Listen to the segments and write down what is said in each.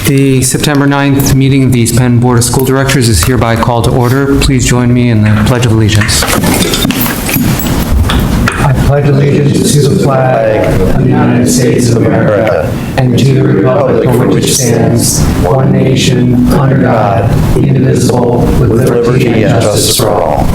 The September 9th meeting of the East Penn Board of School Directors is hereby called to order. Please join me in the Pledge of Allegiance. I pledge allegiance to the flag of the United States of America and to the republic for which it stands, one nation, under God, indivisible, with liberty and justice for all.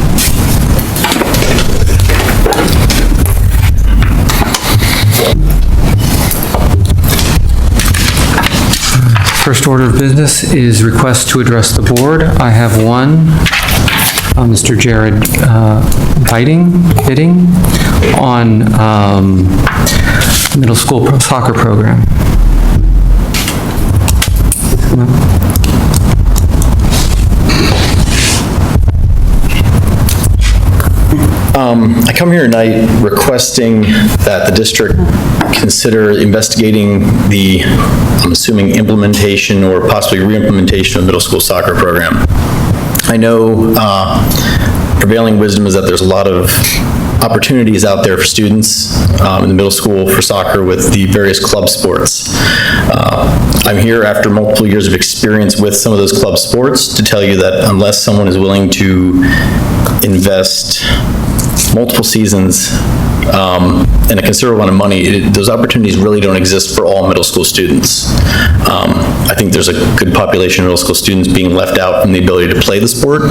First order of business is request to address the board. I have one, Mr. Jared Bidding on middle school soccer program. I come here tonight requesting that the district consider investigating the, I'm assuming, implementation or possibly re-implementation of middle school soccer program. I know prevailing wisdom is that there's a lot of opportunities out there for students in the middle school for soccer with the various club sports. I'm here after multiple years of experience with some of those club sports to tell you that unless someone is willing to invest multiple seasons and a considerable amount of money, those opportunities really don't exist for all middle school students. I think there's a good population of middle school students being left out from the ability to play the sport,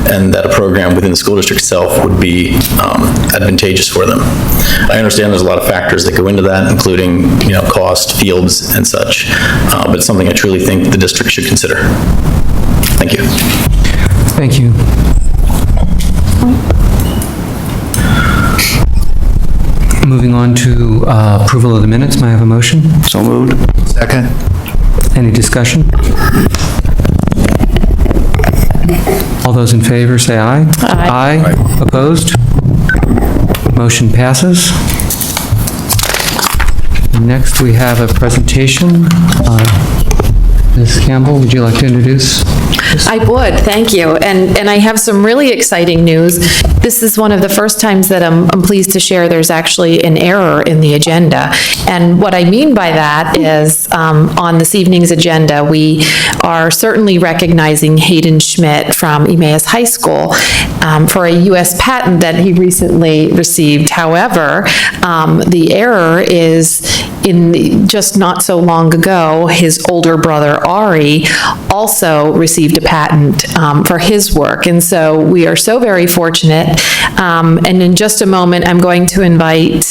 and that a program within the school district itself would be advantageous for them. I understand there's a lot of factors that go into that, including, cost, fields, and such, but it's something I truly think the district should consider. Thank you. Thank you. Moving on to approval of the minutes, may I have a motion? So moved. Second. Any discussion? All those in favor say aye. Aye. Aye. Opposed? Motion passes. Next, we have a presentation. Ms. Campbell, would you like to introduce? I would, thank you. And I have some really exciting news. This is one of the first times that I'm pleased to share there's actually an error in the agenda. And what I mean by that is on this evening's agenda, we are certainly recognizing Hayden Schmidt from Emmaus High School for a U.S. patent that he recently received. However, the error is just not so long ago, his older brother Ari also received a patent for his work. And so we are so very fortunate. And in just a moment, I'm going to invite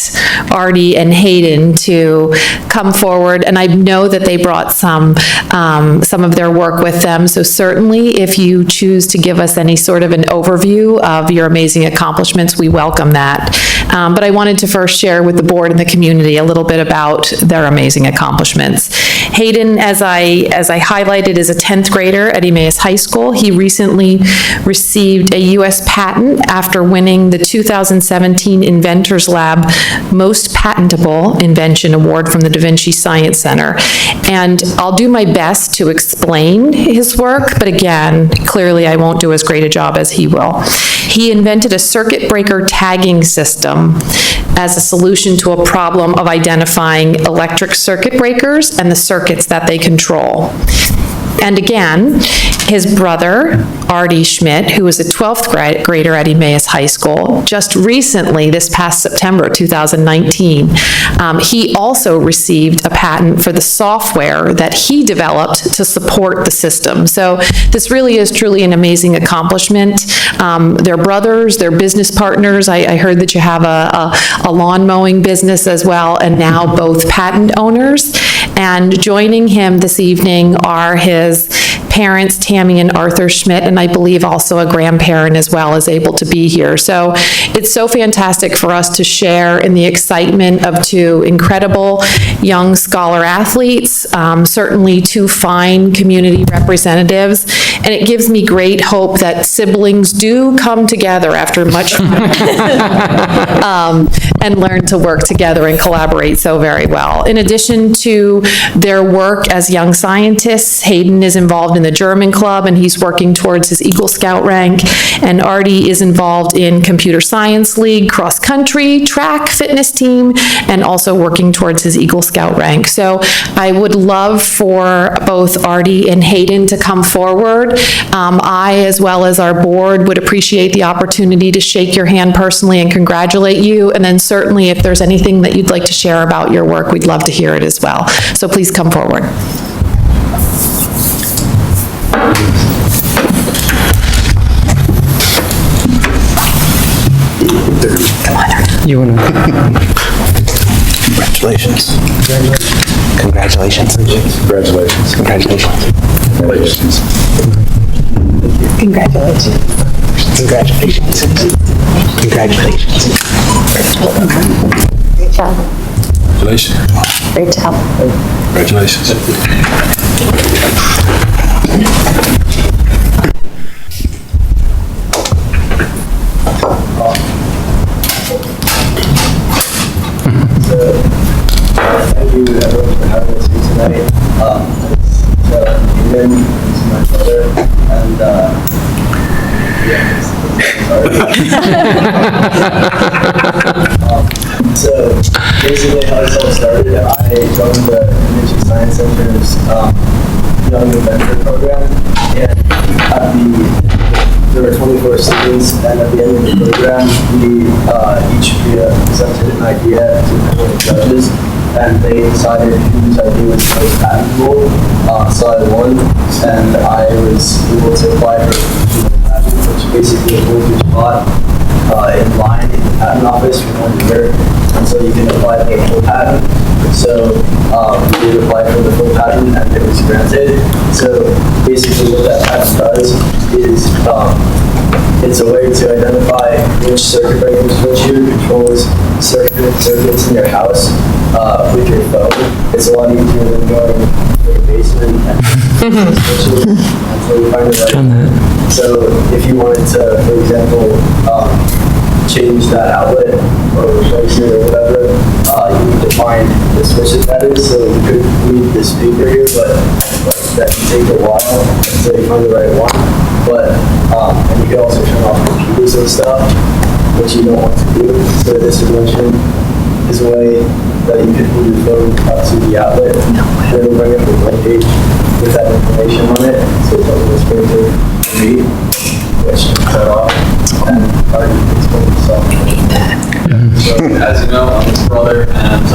Artie and Hayden to come forward. And I know that they brought some of their work with them. So certainly, if you choose to give us any sort of an overview of your amazing accomplishments, we welcome that. But I wanted to first share with the board and the community a little bit about their amazing accomplishments. Hayden, as I highlighted, is a 10th grader at Emmaus High School. He recently received a U.S. patent after winning the 2017 Inventors Lab Most Patentable Invention Award from the Da Vinci Science Center. And I'll do my best to explain his work, but again, clearly I won't do as great a job as he will. He invented a circuit breaker tagging system as a solution to a problem of identifying electric circuit breakers and the circuits that they control. And again, his brother, Artie Schmidt, who was a 12th grader at Emmaus High School, just recently, this past September 2019, he also received a patent for the software that he developed to support the system. So this really is truly an amazing accomplishment. They're brothers, they're business partners. I heard that you have a lawn mowing business as well, and now both patent owners. And joining him this evening are his parents, Tammy and Arthur Schmidt, and I believe also a grandparent as well is able to be here. So it's so fantastic for us to share in the excitement of two incredible young scholar athletes, certainly two fine community representatives, and it gives me great hope that siblings do come together after much and learn to work together and collaborate so very well. In addition to their work as young scientists, Hayden is involved in the German club and he's working towards his Eagle Scout rank, and Artie is involved in Computer Science League, cross country, track, fitness team, and also working towards his Eagle Scout Scout rank. So I would love for both Artie and Hayden to come forward. I, as well as our board, would appreciate the opportunity to shake your hand personally and congratulate you. And then certainly if there's anything that you'd like to share about your work, we'd love to hear it as well. So please come forward. You want to? Congratulations. Congratulations. Congratulations. Congratulations. Congratulations. Congratulations. Congratulations. Great job. Congratulations. Great job. Congratulations. Thank you everyone for having us here tonight. Amen to my brother, and so basically how this all started, I joined the Imaging Science Center's Young Inventor program, and there were 24 students, and at the end of the program, we each presented an idea to a couple of judges, and they decided whose idea was most patentable. So I won, and I was able to apply for a patent, which basically a voltage bot in line in the patent office for 1 year until you can apply for a full patent. So we did apply for the full patent, and it was granted. So basically what that patent does is it's a way to identify which circuit breaker switcher controls circuits in your house with your phone. It's a lot easier than going to the basement and switches until you find the right one. So if you wanted to, for example, change that outlet or replace it or whatever, you need to find the switches that is. So you could read this paper here, but that can take a while until you find the right one. But and you can also turn off computers and stuff, which you don't want to do. So this invention is a way that you can move your phone up to the outlet, and it'll bring up a web page with that information on it. So it's also this printer to read, which you can cut off and already explain yourself. So as you know, I'm his brother, and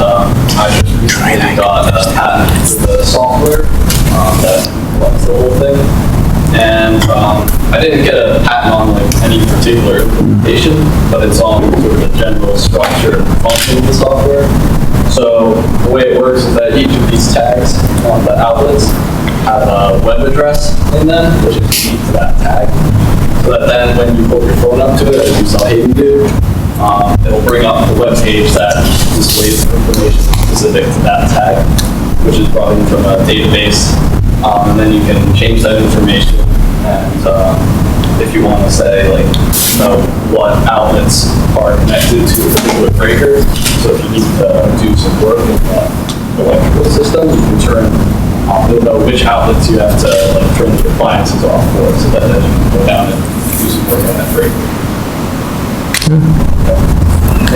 I just recently got a patent for the software that runs the whole thing. And I didn't get a patent on like any particular implementation, but it's on sort of the general structure and function of the software. So the way it works is that each of these tags on the outlets have a web address in them, which is unique to that tag. So that then when you put your phone up to it, as you saw Hayden do, it'll bring up the web page that displays information specific to that tag, which is brought in from a database. And then you can change that information, and if you want to say, like, know what outlets are connected to a particular breaker, so if you need to do some work in that electrical system, you can turn, you'll know which outlets you have to like turn the appliances off for, so that then you can go down and do some work on that breaker.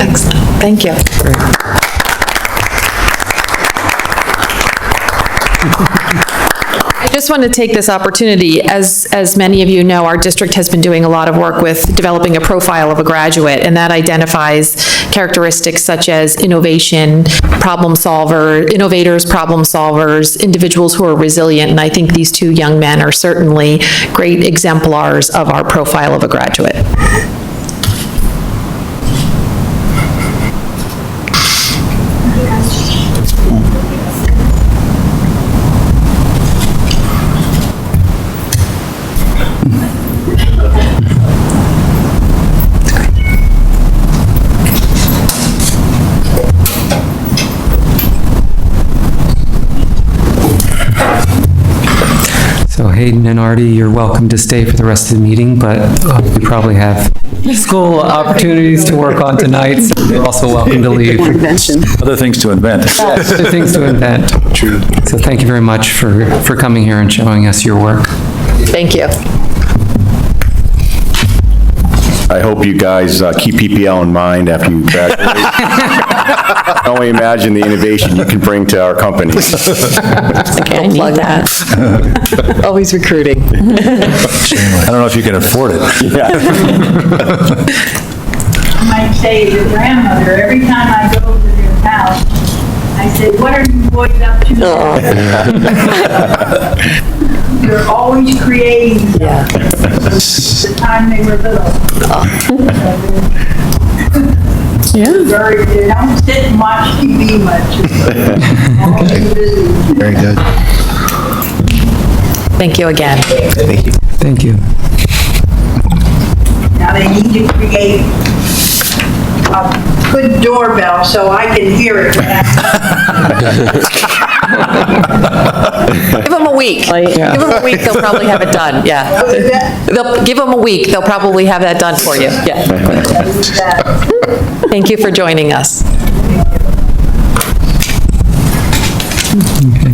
Excellent. Thank you. I just want to take this opportunity, as many of you know, our district has been doing a lot of work with developing a profile of a graduate, and that identifies characteristics such as innovation, problem solver, innovators, problem solvers, individuals who are resilient, and I think these two young men are certainly great exemplars of our profile of a graduate. So Hayden and Artie, you're welcome to stay for the rest of the meeting, but we probably have school opportunities to work on tonight, so you're also welcome to leave. Other things to invent. Other things to invent. True. So thank you very much for coming here and showing us your work. Thank you. I hope you guys keep PPL in mind after you graduate. I can only imagine the innovation you can bring to our company. Okay, I need that. Always recruiting. I don't know if you can afford it. I might say to grandmother, every time I go to their house, I say, what are you boys up to now? You're always creating stuff. The time they were little. They don't sit and watch TV much. Always busy. Very good. Thank you again. Thank you. Now they need to create a good doorbell so I can hear it. Give them a week. Give them a week, they'll probably have it done, yeah. Give them a week, they'll probably have that done for you, yeah. Thank you for joining us. Okay.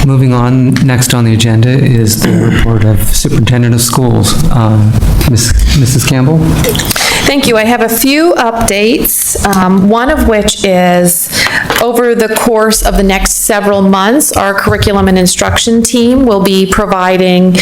Moving on, next on the agenda is the report of Superintendent of Schools. Mrs. Campbell? Thank you. I have a few updates, one of which is over the course of the next several months, our curriculum and instruction team will be providing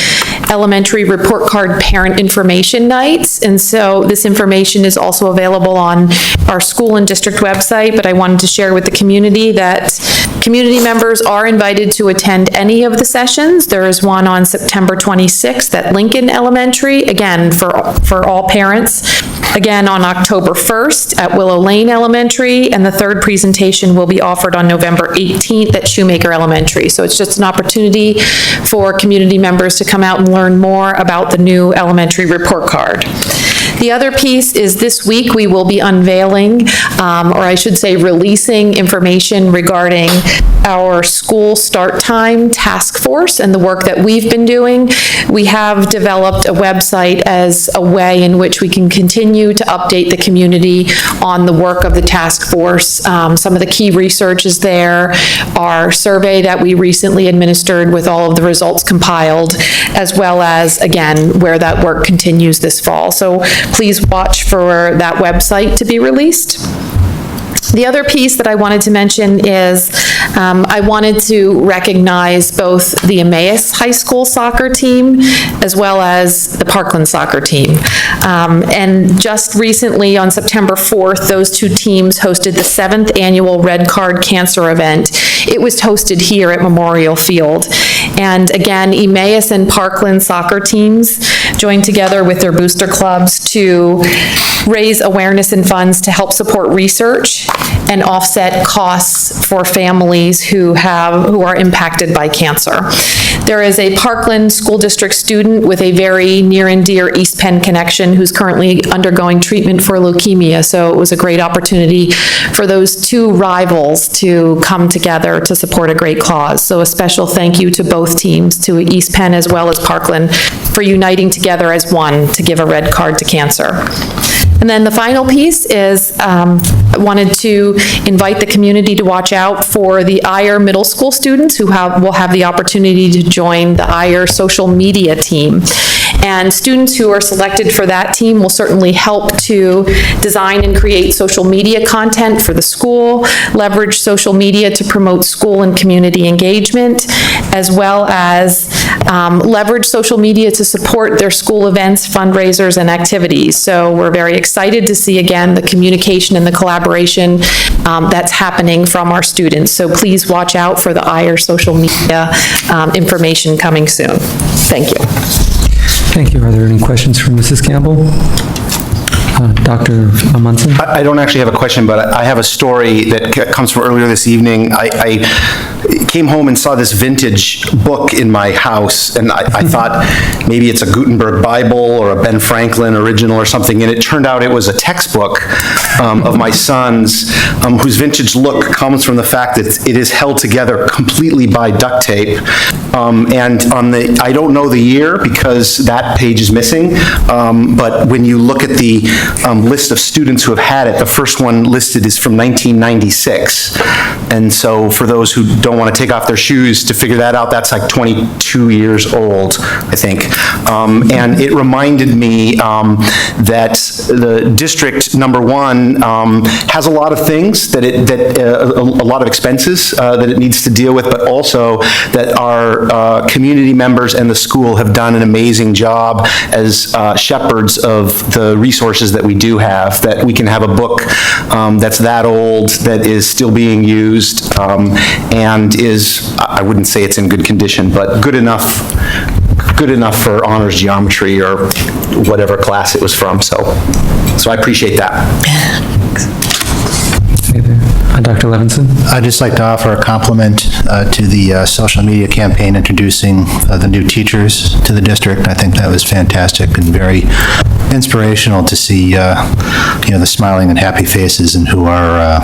elementary report card parent information nights. And so this information is also available on our school and district website, but I wanted to share with the community that community members are invited to attend any of the sessions. There is one on September 26th at Lincoln Elementary, again, for all parents. Again, on October 1st at Willow Lane Elementary, and the third presentation will be offered on November 18th at Shoemaker Elementary. So it's just an opportunity for community members to come out and learn more about the new elementary report card. The other piece is this week we will be unveiling, or I should say releasing information regarding our school start time task force and the work that we've been doing. We have developed a website as a way in which we can continue to update the community on the work of the task force. Some of the key research is there, our survey that we recently administered with all of the results compiled, as well as, again, where that work continues this fall. So please watch for that website to be released. The other piece that I wanted to mention is I wanted to recognize both the Emmaus High School soccer team as well as the Parkland soccer team. And just recently on September 4th, those two teams hosted the 7th annual Red Card Cancer event. It was hosted here at Memorial Field. And again, Emmaus and Parkland soccer teams joined together with their booster clubs to raise awareness and funds to help support research and offset costs for families who are impacted by cancer. There is a Parkland School District student with a very near and dear East Penn connection who's currently undergoing treatment for leukemia, so it was a great opportunity for those two rivals to come together to support a great cause. So a special thank you to both teams, to East Penn as well as Parkland, for uniting together as one to give a red card to cancer. And then the final piece is I wanted to invite the community to watch out for the Ayer Middle School students who will have the opportunity to join the Ayer social media team. And students who are selected for that team will certainly help to design and create social media content for the school, leverage social media to promote school and community engagement, as well as leverage social media to support their school events, fundraisers, and activities. So we're very excited to see, again, the communication and the collaboration that's happening from our students. So please watch out for the Ayer social media information coming soon. Thank you. Thank you. Are there any questions for Mrs. Campbell? Dr. Munson? I don't actually have a question, but I have a story that comes from earlier this evening. I came home and saw this vintage book in my house, and I thought maybe it's a Gutenberg Bible or a Ben Franklin original or something, and it turned out it was a textbook of my son's, whose vintage look comes from the fact that it is held together completely by duct tape. And on the, I don't know the year because that page is missing, but when you look at the list of students who have had it, the first one listed is from 1996. And so for those who don't want to take off their shoes to figure that out, that's like 22 years old, I think. And it reminded me that the district number 1 has a lot of things that a lot of expenses that it needs to deal with, but also that our community members and the school have done an amazing job as shepherds of the resources that we do have, that we can have a book that's that old, that is still being used, and is, I wouldn't say it's in good condition, but good enough for honors geometry or whatever class it was from, so I appreciate that. Dr. Levinson? I'd just like to offer a compliment to the social media campaign introducing the new teachers to the district. I think that was fantastic and very inspirational to see, the smiling and happy faces and who are,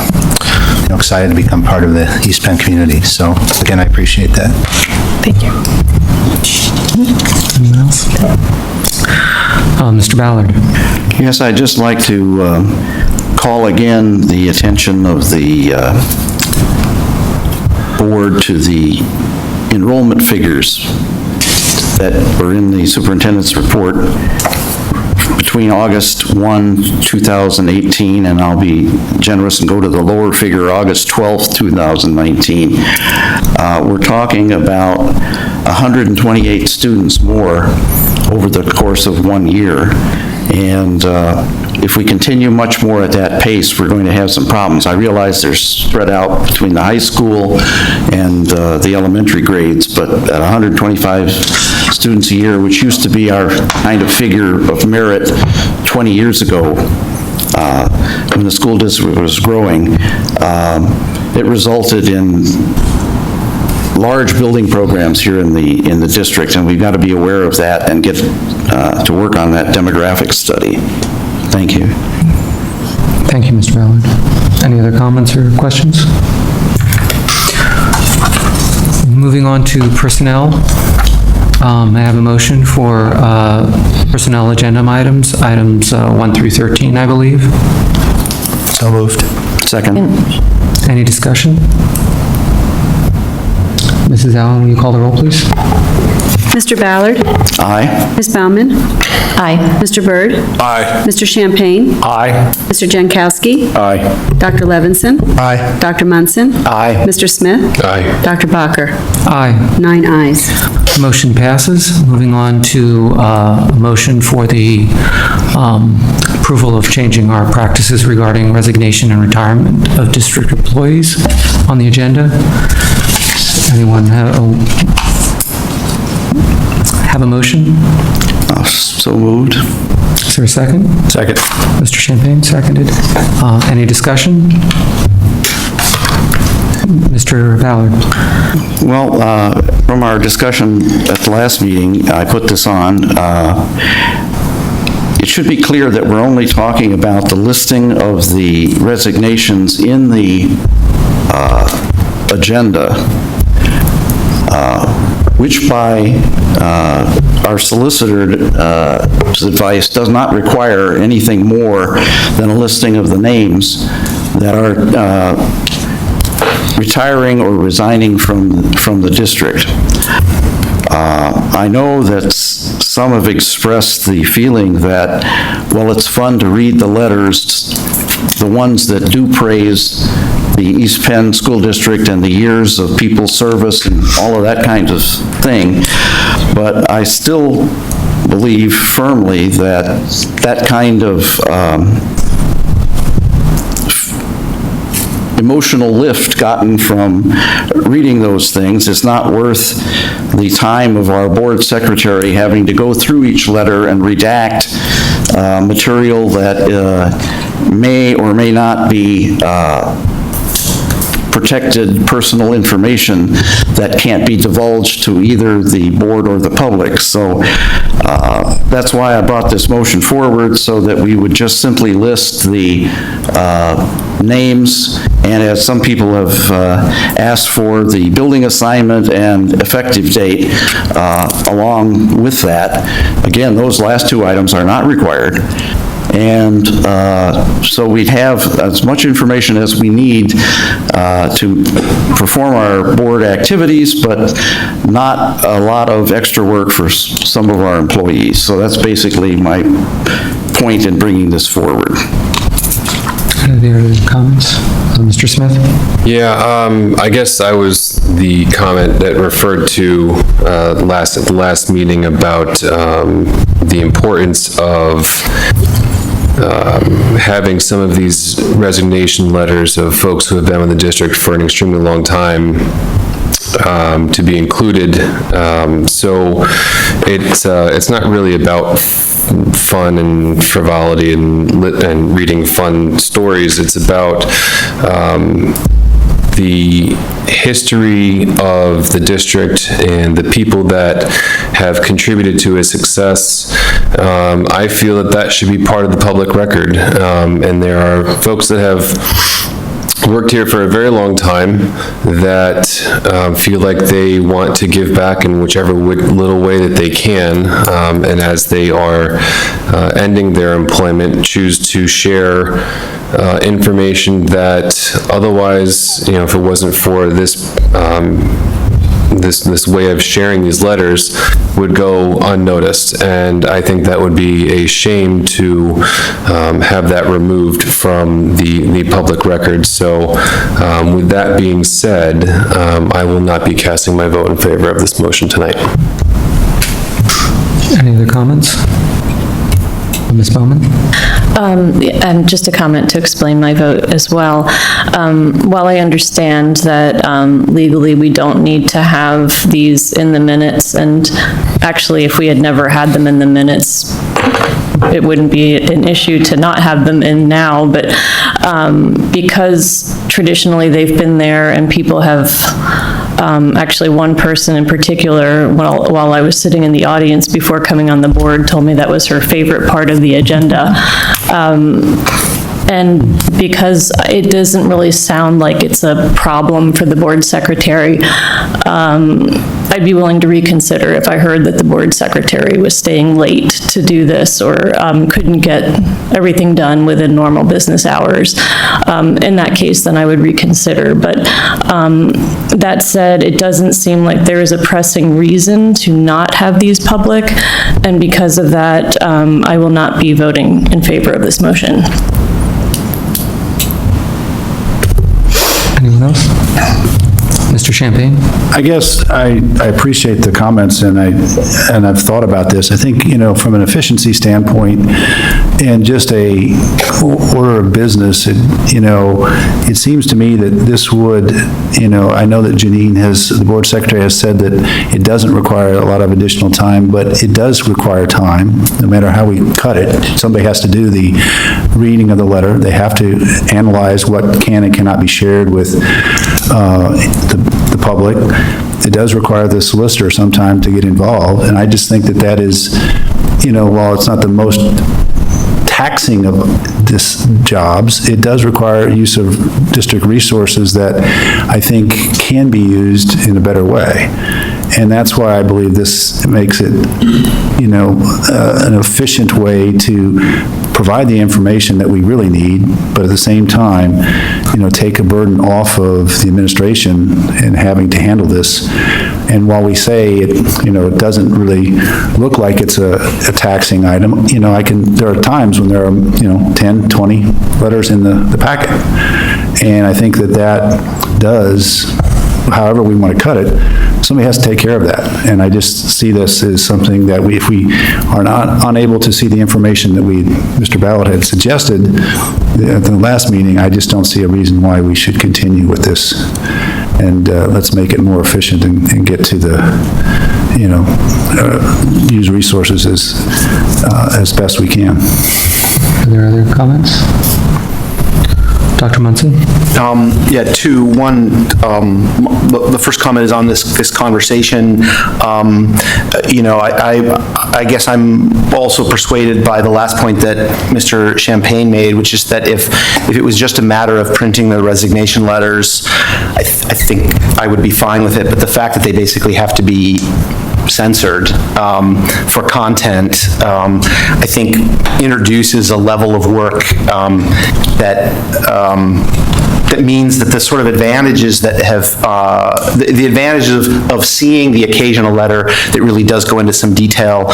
excited to become part of the East Penn community. So again, I appreciate that. Thank you. Anyone else? Mr. Ballard? Yes, I'd just like to call again the attention of the board to the enrollment figures that were in the superintendent's report between August 1, 2018, and I'll be generous and go to the lower figure, August 12th, 2019. We're talking about 128 students more over the course of 1 year. And if we continue much more at that pace, we're going to have some problems. I realize they're spread out between the high school and the elementary grades, but at 125 students a year, which used to be our kind of figure of merit 20 years ago, when the school district was growing, it resulted in large building programs here in the district, and we've got to be aware of that and get to work on that demographic study. Thank you. Thank you, Mr. Ballard. Any other comments or questions? Moving on to personnel. I have a motion for personnel agenda items 1 through 13, I believe. So moved. Second. Any discussion? Mrs. Allen, will you call the roll, please? Mr. Ballard? Aye. Ms. Baumann? Aye. Mr. Byrd? Aye. Mr. Champagne? Aye. Mr. Jankowski? Aye. Dr. Levinson? Aye. Dr. Munson? Aye. Mr. Smith? Aye. Dr. Bacher? Aye. 9 ayes. Motion passes. Moving on to a motion for the approval of changing our practices regarding resignation and retirement of district employees on the agenda. Anyone have a motion? So moved. Is there a second? Second. Mr. Champagne, seconded. Any discussion? Mr. Ballard? Well, from our discussion at the last meeting, I put this on. It should be clear that we're only talking about the listing of the resignations in the agenda, which by our solicitor's advice does not require anything more than a listing of the names that are retiring or resigning from the district. I know that some have expressed the feeling that, well, it's fun to read the letters, the ones that do praise the East Penn School District and the years of people's service and all of that kind of thing, but I still believe firmly that that kind of emotional lift gotten from reading those things is not worth the time of our board secretary having to go through each letter and redact material that may or may not be protected personal information that can't be divulged to either the board or the public. So that's why I brought this motion forward, so that we would just simply list the names, and as some people have asked for, the building assignment and effective date along with that. Again, those last two items are not required. And so we'd have as much information as we need to perform our board activities, but not a lot of extra work for some of our employees. So that's basically my point in bringing this forward. Any other comments? Mr. Smith? Yeah, I guess I was the comment that referred to at the last meeting about the importance of having some of these resignation letters of folks who have been in the district for an extremely long time to be included. So it's not really about fun and frivolity and reading fun stories. It's about the history of the district and the people that have contributed to its success. I feel that should be part of the public record. And there are folks that have worked here for a very long time that feel like they want to give back in whichever little way that they can, and as they are ending their employment, choose to share information that otherwise, if it wasn't for this this way of sharing these letters, would go unnoticed. And I think that would be a shame to have that removed from the public record. So with that being said, I will not be casting my vote in favor of this motion tonight. Any other comments? Ms. Bowman? And just a comment to explain my vote as well. While I understand that legally we don't need to have these in the minutes, and actually if we had never had them in the minutes, it wouldn't be an issue to not have them in now, but because traditionally they've been there and people have, actually one person in particular, while I was sitting in the audience before coming on the board, told me that was her favorite part of the agenda. And because it doesn't really sound like it's a problem for the board secretary, I'd be willing to reconsider if I heard that the board secretary was staying late to do this or couldn't get everything done within normal business hours. In that case, then I would reconsider. But that said, it doesn't seem like there is a pressing reason to not have these public, and because of that, I will not be voting in favor of this motion. Anyone else? Mr. Champagne? I guess I appreciate the comments, and I've thought about this. I think, from an efficiency standpoint and just a order of business, it seems to me that this would, I know that the board secretary has said that it doesn't require a lot of additional time, but it does require time, no matter how we cut it. Somebody has to do the reading of the letter. They have to analyze what can and cannot be shared with the public. It does require the solicitor sometime to get involved, and I just think that is, while it's not the most taxing of this jobs, it does require use of district resources that I think can be used in a better way. And that's why I believe this makes it, an efficient way to provide the information that we really need, but at the same time, take a burden off of the administration in having to handle this. And while we say it doesn't really look like it's a taxing item, there are times when there are, 10, 20 letters in the packet. And I think that does, however we want to cut it, somebody has to take care of that. And I just see this as something that if we are not unable to see the information that Mr. Ballard had suggested at the last meeting, I just don't see a reason why we should continue with this. And let's make it more efficient and get to the, use resources as best we can. Are there other comments? Dr. Munson? Yeah, two. One, the first comment is on this conversation. I guess I'm also persuaded by the last point that Mr. Champagne made, which is that if it was just a matter of printing the resignation letters, I think I would be fine with it. But the fact that they basically have to be censored for content, I think introduces a level of work that means that the sort of advantages that have, the advantages of seeing the occasional letter that really does go into some detail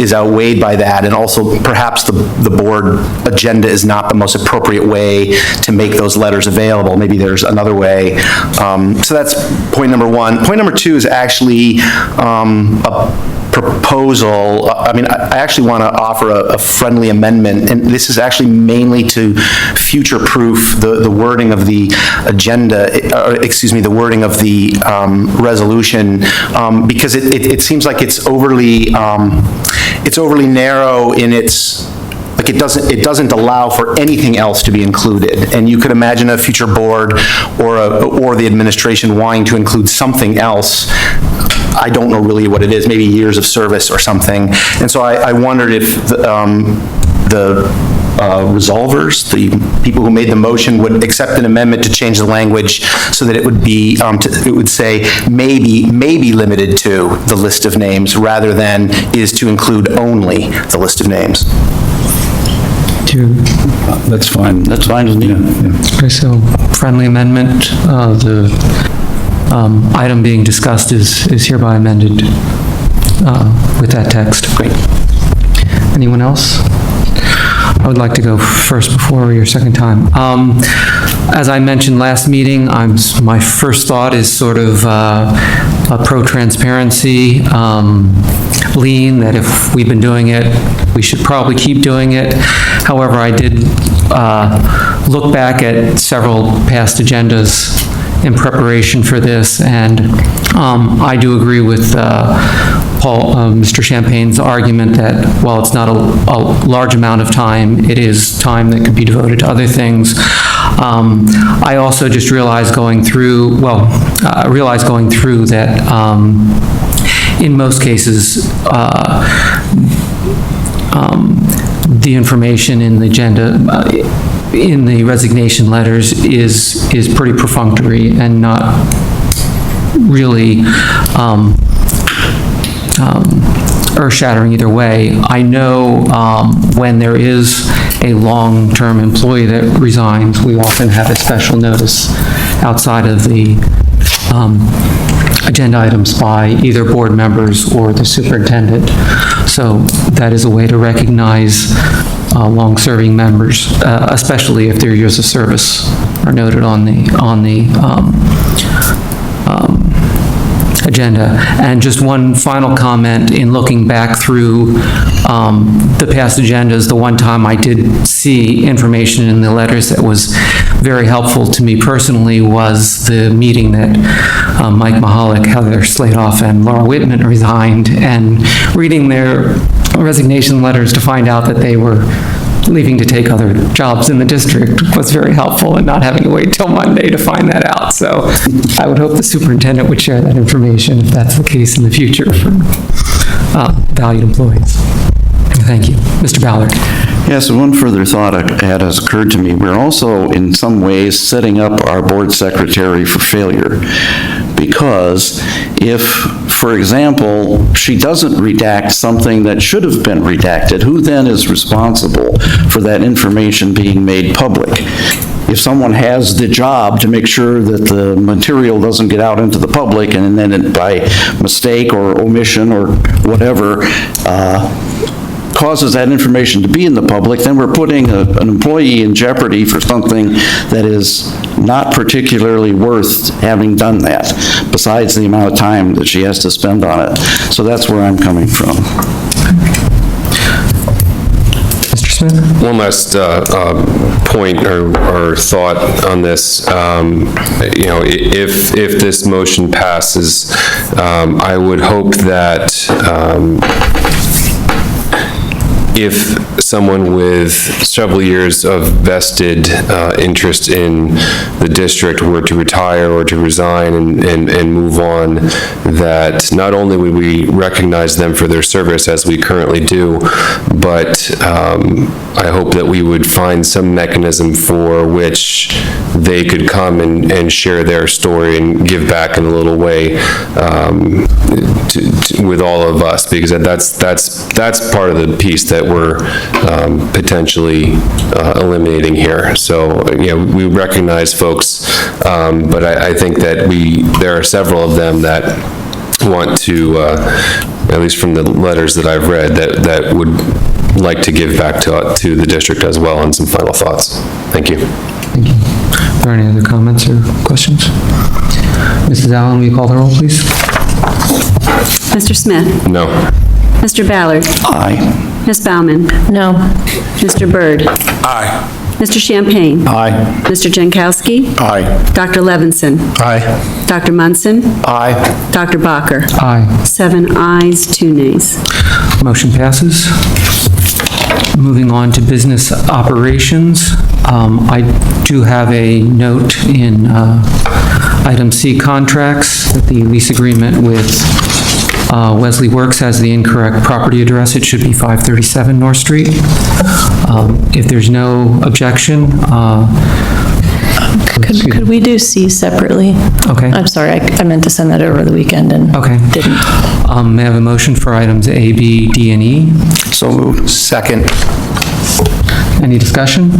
is outweighed by that, and also perhaps the board agenda is not the most appropriate way to make those letters available. Maybe there's another way. So that's point number one. Point number two is actually a proposal. I mean, I actually want to offer a friendly amendment, and this is actually mainly to future-proof the wording of the agenda, the wording of the resolution, because it seems like it's overly narrow in its, like it doesn't allow for anything else to be included. And you could imagine a future board or the administration wanting to include something else. I don't know really what it is, maybe years of service or something. And so I wondered if the resolvers, the people who made the motion, would accept an amendment to change the language so that it would be, it would say maybe limited to the list of names rather than is to include only the list of names. That's fine. That's fine with me. Okay, so friendly amendment, the item being discussed is hereby amended with that text. Great. Anyone else? I would like to go first before your second time. As I mentioned last meeting, my first thought is sort of a pro-transparency lean, that if we've been doing it, we should probably keep doing it. However, I did look back at several past agendas in preparation for this, and I do agree with Mr. Champagne's argument that while it's not a large amount of time, it is time that could be devoted to other things. I also just realized going through that in most cases, the information in the agenda, in the resignation letters is pretty perfunctory and not really earth-shattering either way. I know when there is a long-term employee that resigns, we often have a special notice outside of the agenda items by either board members or the superintendent. So that is a way to recognize long-serving members, especially if their years of service are noted on the agenda. And just one final comment, in looking back through the past agendas, the one time I did see information in the letters that was very helpful to me personally was the meeting that Mike Mahalik, Heather Sladoff, and Laura Whitman resigned, and reading their resignation letters to find out that they were leaving to take other jobs in the district was very helpful, and not having to wait till Monday to find that out. So I would hope the superintendent would share that information if that's the case in the future for valued employees. Thank you. Mr. Ballard. Yes, one further thought has occurred to me. We're also, in some ways, setting up our board secretary for failure. Because if, for example, she doesn't redact something that should have been redacted, who then is responsible for that information being made public? If someone has the job to make sure that the material doesn't get out into the public, and then by mistake or omission or whatever, causes that information to be in the public, then we're putting an employee in jeopardy for something that is not particularly worth having done that, besides the amount of time that she has to spend on it. So that's where I'm coming from. Mr. Smith? One last point or thought on this. You know, if this motion passes, I would hope that if someone with several years of vested interest in the district were to retire or to resign and move on, that not only would we recognize them for their service as we currently do, but I hope that we would find some mechanism for which they could come and share their story and give back in a little way with all of us, because that's part of the piece that we're potentially eliminating here. So, we recognize folks, but I think that there are several of them that want to, at least from the letters that I've read, that would like to give back to the district as well. And some final thoughts. Thank you. Thank you. Are there any other comments or questions? Mrs. Allen, will you call the roll, please? Mr. Smith? No. Mr. Ballard? Aye. Ms. Baumann? No. Mr. Byrd? Aye. Mr. Champagne? Aye. Mr. Jankowski? Aye. Dr. Levinson? Aye. Dr. Munson? Aye. Dr. Bacher? Aye. 7 ayes, 2 nays. Motion passes. Moving on to business operations. I do have a note in item C, contracts, that the lease agreement with Wesley Works has the incorrect property address. It should be 537 North Street. If there's no objection, Could we do C separately? Okay. I'm sorry, I meant to send that over the weekend and didn't. May I have a motion for items A, B, D, and E? So moved. Second. Any discussion?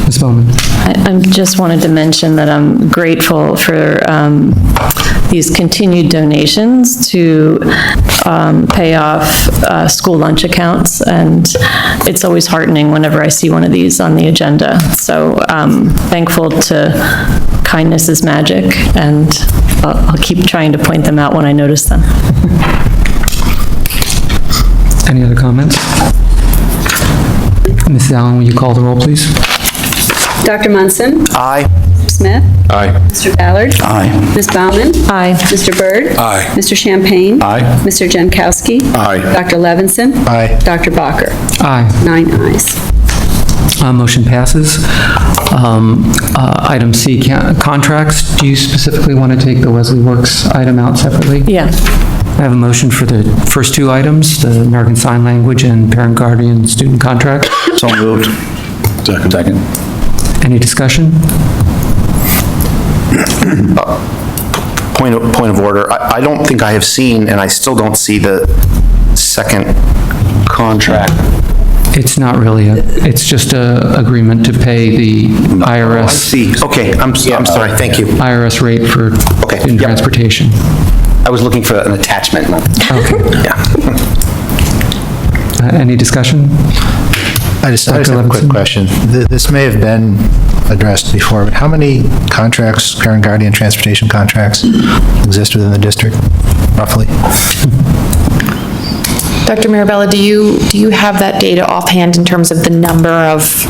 Ms. Bowman? I just wanted to mention that I'm grateful for these continued donations to pay off school lunch accounts, and it's always heartening whenever I see one of these on the agenda. So thankful to Kindness is Magic, and I'll keep trying to point them out when I notice them. Any other comments? Mrs. Allen, will you call the roll, please? Dr. Munson? Aye. Smith? Aye. Mr. Ballard? Aye. Ms. Baumann? Aye. Mr. Byrd? Aye. Mr. Champagne? Aye. Mr. Jankowski? Aye. Dr. Levinson? Aye. Dr. Bacher? Aye. 9 ayes. Motion passes. Item C, contracts. Do you specifically want to take the Wesley Works item out separately? Yeah. I have a motion for the first two items, the American Sign Language and Parent Guardian Student Contract. So moved. Second. Any discussion? Point of order. I don't think I have seen, and I still don't see the second contract. It's not really it's just a agreement to pay the IRS. I see. Okay, I'm sorry. Thank you. IRS rate for student transportation. I was looking for an attachment. Okay. Yeah. Any discussion? I just have a quick question. This may have been addressed before, but how many contracts, parent guardian transportation contracts, exist within the district, roughly? Dr. Mirabella, do you have that data offhand in terms of the number of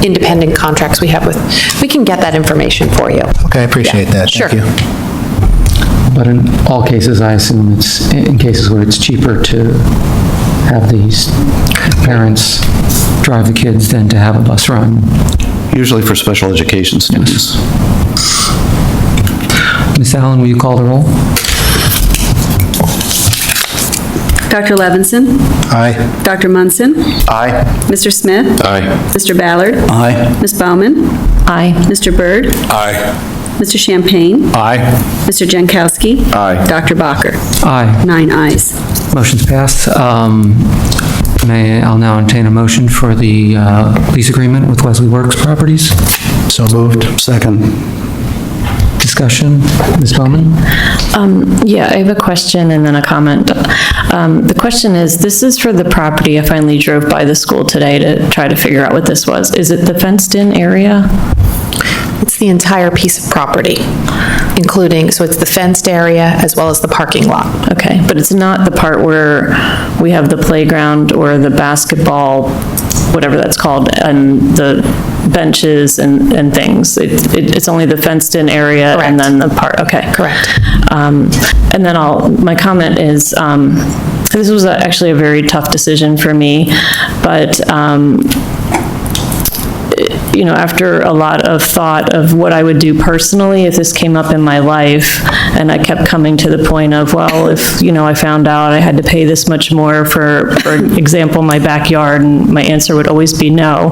independent contracts we have with? We can get that information for you. Okay, I appreciate that. Sure. Thank you. But in all cases, I assume it's in cases where it's cheaper to have these parents drive the kids than to have a bus run. Usually for special education students. Ms. Allen, will you call the roll? Dr. Levinson? Aye. Dr. Munson? Aye. Mr. Smith? Aye. Mr. Ballard? Aye. Ms. Baumann? Aye. Mr. Byrd? Aye. Mr. Champagne? Aye. Mr. Jankowski? Aye. Dr. Bacher? Aye. 9 ayes. Motion's passed. I'll now entertain a motion for the lease agreement with Wesley Works Properties. So moved. Second. Discussion, Ms. Bowman? Yeah, I have a question and then a comment. The question is, this is for the property. I finally drove by the school today to try to figure out what this was. Is it the fenced-in area? It's the entire piece of property, including, so it's the fenced area as well as the parking lot. Okay, but it's not the part where we have the playground or the basketball, whatever that's called, and the benches and things. It's only the fenced-in area and then the part, okay. Correct. And then my comment is, this was actually a very tough decision for me, but after a lot of thought of what I would do personally if this came up in my life, and I kept coming to the point of, well, if, I found out I had to pay this much more for example, my backyard, and my answer would always be no,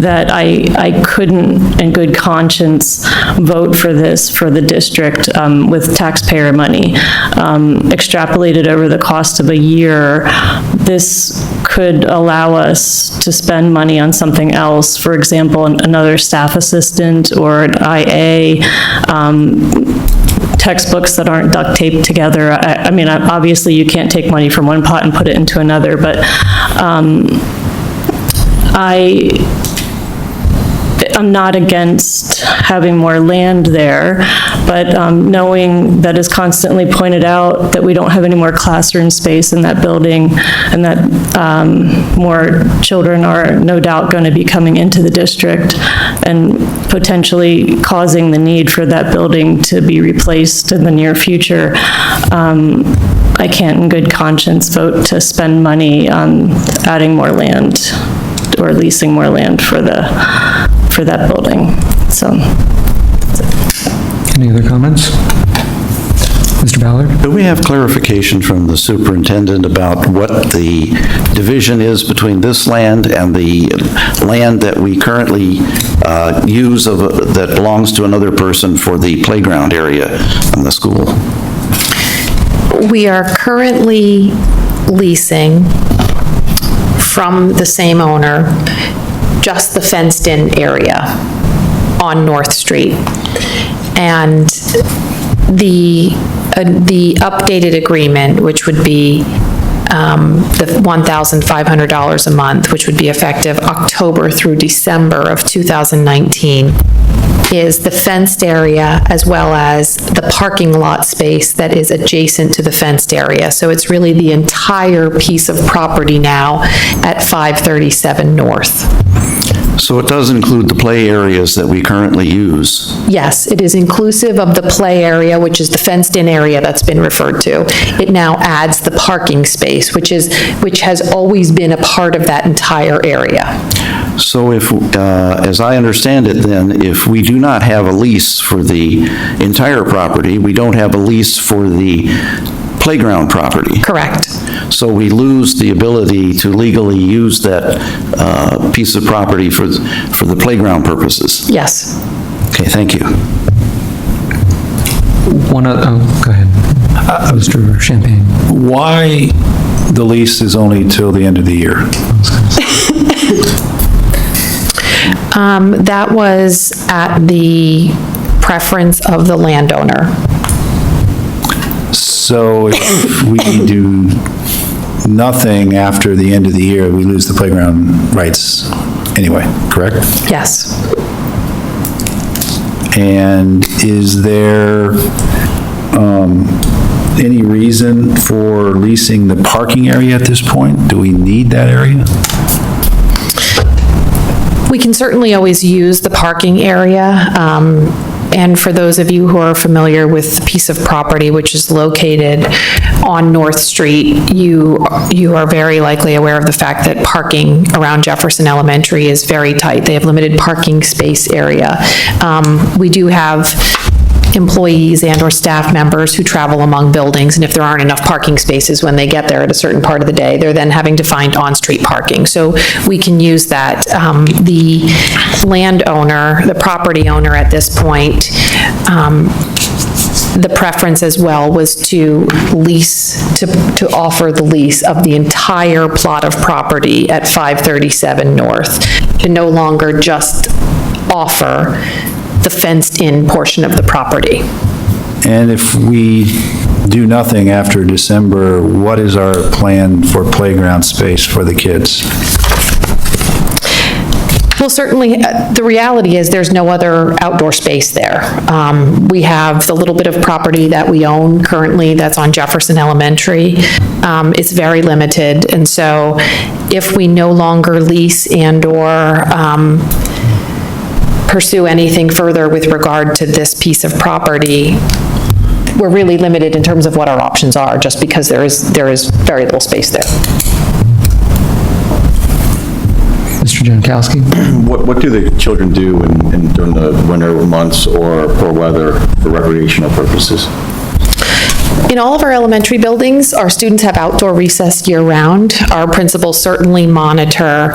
that I couldn't, in good conscience, vote for this for the district with taxpayer money. Extrapolated over the cost of a year, this could allow us to spend money on something else. For example, another staff assistant or an IA, textbooks that aren't duct taped together. I mean, obviously you can't take money from one pot and put it into another, but I'm not against having more land there, but knowing that is constantly pointed out that we don't have any more classroom space in that building, and that more children are no doubt going to be coming into the district and potentially causing the need for that building to be replaced in the near future, I can't in good conscience vote to spend money on adding more land or leasing more land for that building, so. Any other comments? Mr. Ballard? Do we have clarification from the superintendent about what the division is between this land and the land that we currently use that belongs to another person for the playground area in the school? We are currently leasing from the same owner just the fenced-in area on North Street. And the updated agreement, which would be the $1,500 a month, which would be effective October through December of 2019, is the fenced area as well as the parking lot space that is adjacent to the fenced area. So it's really the entire piece of property now at 537 North. So it does include the play areas that we currently use? Yes, it is inclusive of the play area, which is the fenced-in area that's been referred to. It now adds the parking space, which has always been a part of that entire area. So if, as I understand it then, if we do not have a lease for the entire property, we don't have a lease for the playground property? Correct. So we lose the ability to legally use that piece of property for the playground purposes? Yes. Okay, thank you. Go ahead. Mr. Champagne. Why the lease is only till the end of the year? That was at the preference of the landowner. So if we do nothing after the end of the year, we lose the playground rights anyway, correct? Yes. And is there any reason for leasing the parking area at this point? Do we need that area? We can certainly always use the parking area. And for those of you who are familiar with the piece of property which is located on North Street, you are very likely aware of the fact that parking around Jefferson Elementary is very tight. They have limited parking space area. We do have employees and or staff members who travel among buildings, and if there aren't enough parking spaces when they get there at a certain part of the day, they're then having to find on-street parking. So we can use that. The landowner, the property owner at this point, the preference as well was to lease, to offer the lease of the entire plot of property at 537 North, to no longer just offer the fenced-in portion of the property. And if we do nothing after December, what is our plan for playground space for the kids? Well, certainly, the reality is there's no other outdoor space there. We have the little bit of property that we own currently that's on Jefferson Elementary. It's very limited, and so if we no longer lease and or pursue anything further with regard to this piece of property, we're really limited in terms of what our options are, just because there is very little space there. Mr. Mr. Jankowski? What do the children do during the winter months or poor weather for recreational purposes? In all of our elementary buildings, our students have outdoor recess year-round. Our principals certainly monitor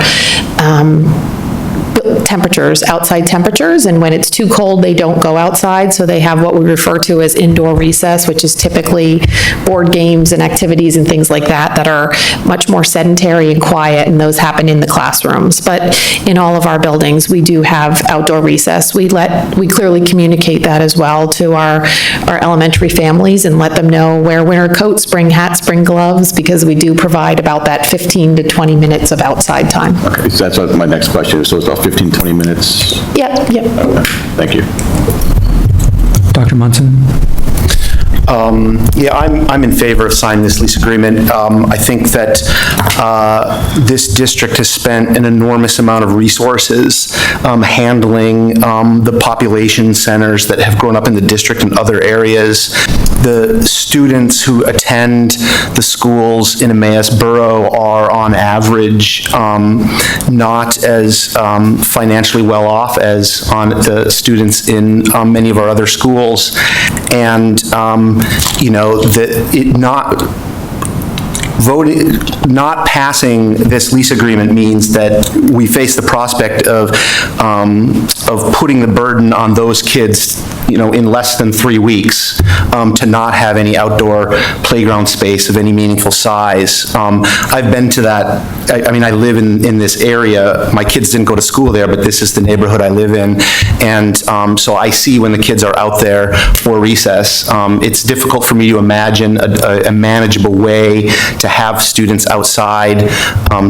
temperatures, outside temperatures, and when it's too cold, they don't go outside, so they have what we refer to as indoor recess, which is typically board games and activities and things like that that are much more sedentary and quiet, and those happen in the classrooms. But in all of our buildings, we do have outdoor recess. We clearly communicate that as well to our elementary families and let them know wear winter coats, bring hats, bring gloves, because we do provide about that 15 to 20 minutes of outside time. Okay, so that's what my next question is. So it's about 15, 20 minutes? Yep. Okay, thank you. Dr. Munson? Yeah, I'm in favor of signing this lease agreement. I think that this district has spent an enormous amount of resources handling the population centers that have grown up in the district and other areas. The students who attend the schools in Emmaus Borough are on average not as financially well off as on the students in many of our other schools. And not passing this lease agreement means that we face the prospect of putting the burden on those kids, in less than 3 weeks, to not have any outdoor playground space of any meaningful size. I've been to that. I live in this area. My kids didn't go to school there, but this is the neighborhood I live in. And so I see when the kids are out there for recess. It's difficult for me to imagine a manageable way to have students outside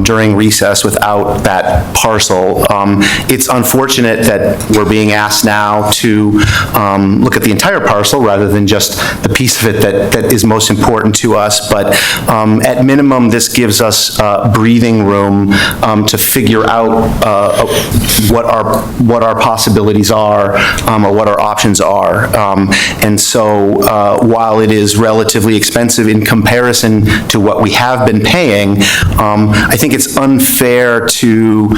during recess without that parcel. It's unfortunate that we're being asked now to look at the entire parcel rather than just the piece of it that is most important to us. But at minimum, this gives us breathing room to figure out what our possibilities are or what our options are. And so while it is relatively expensive in comparison to what we have been paying, I think it's unfair to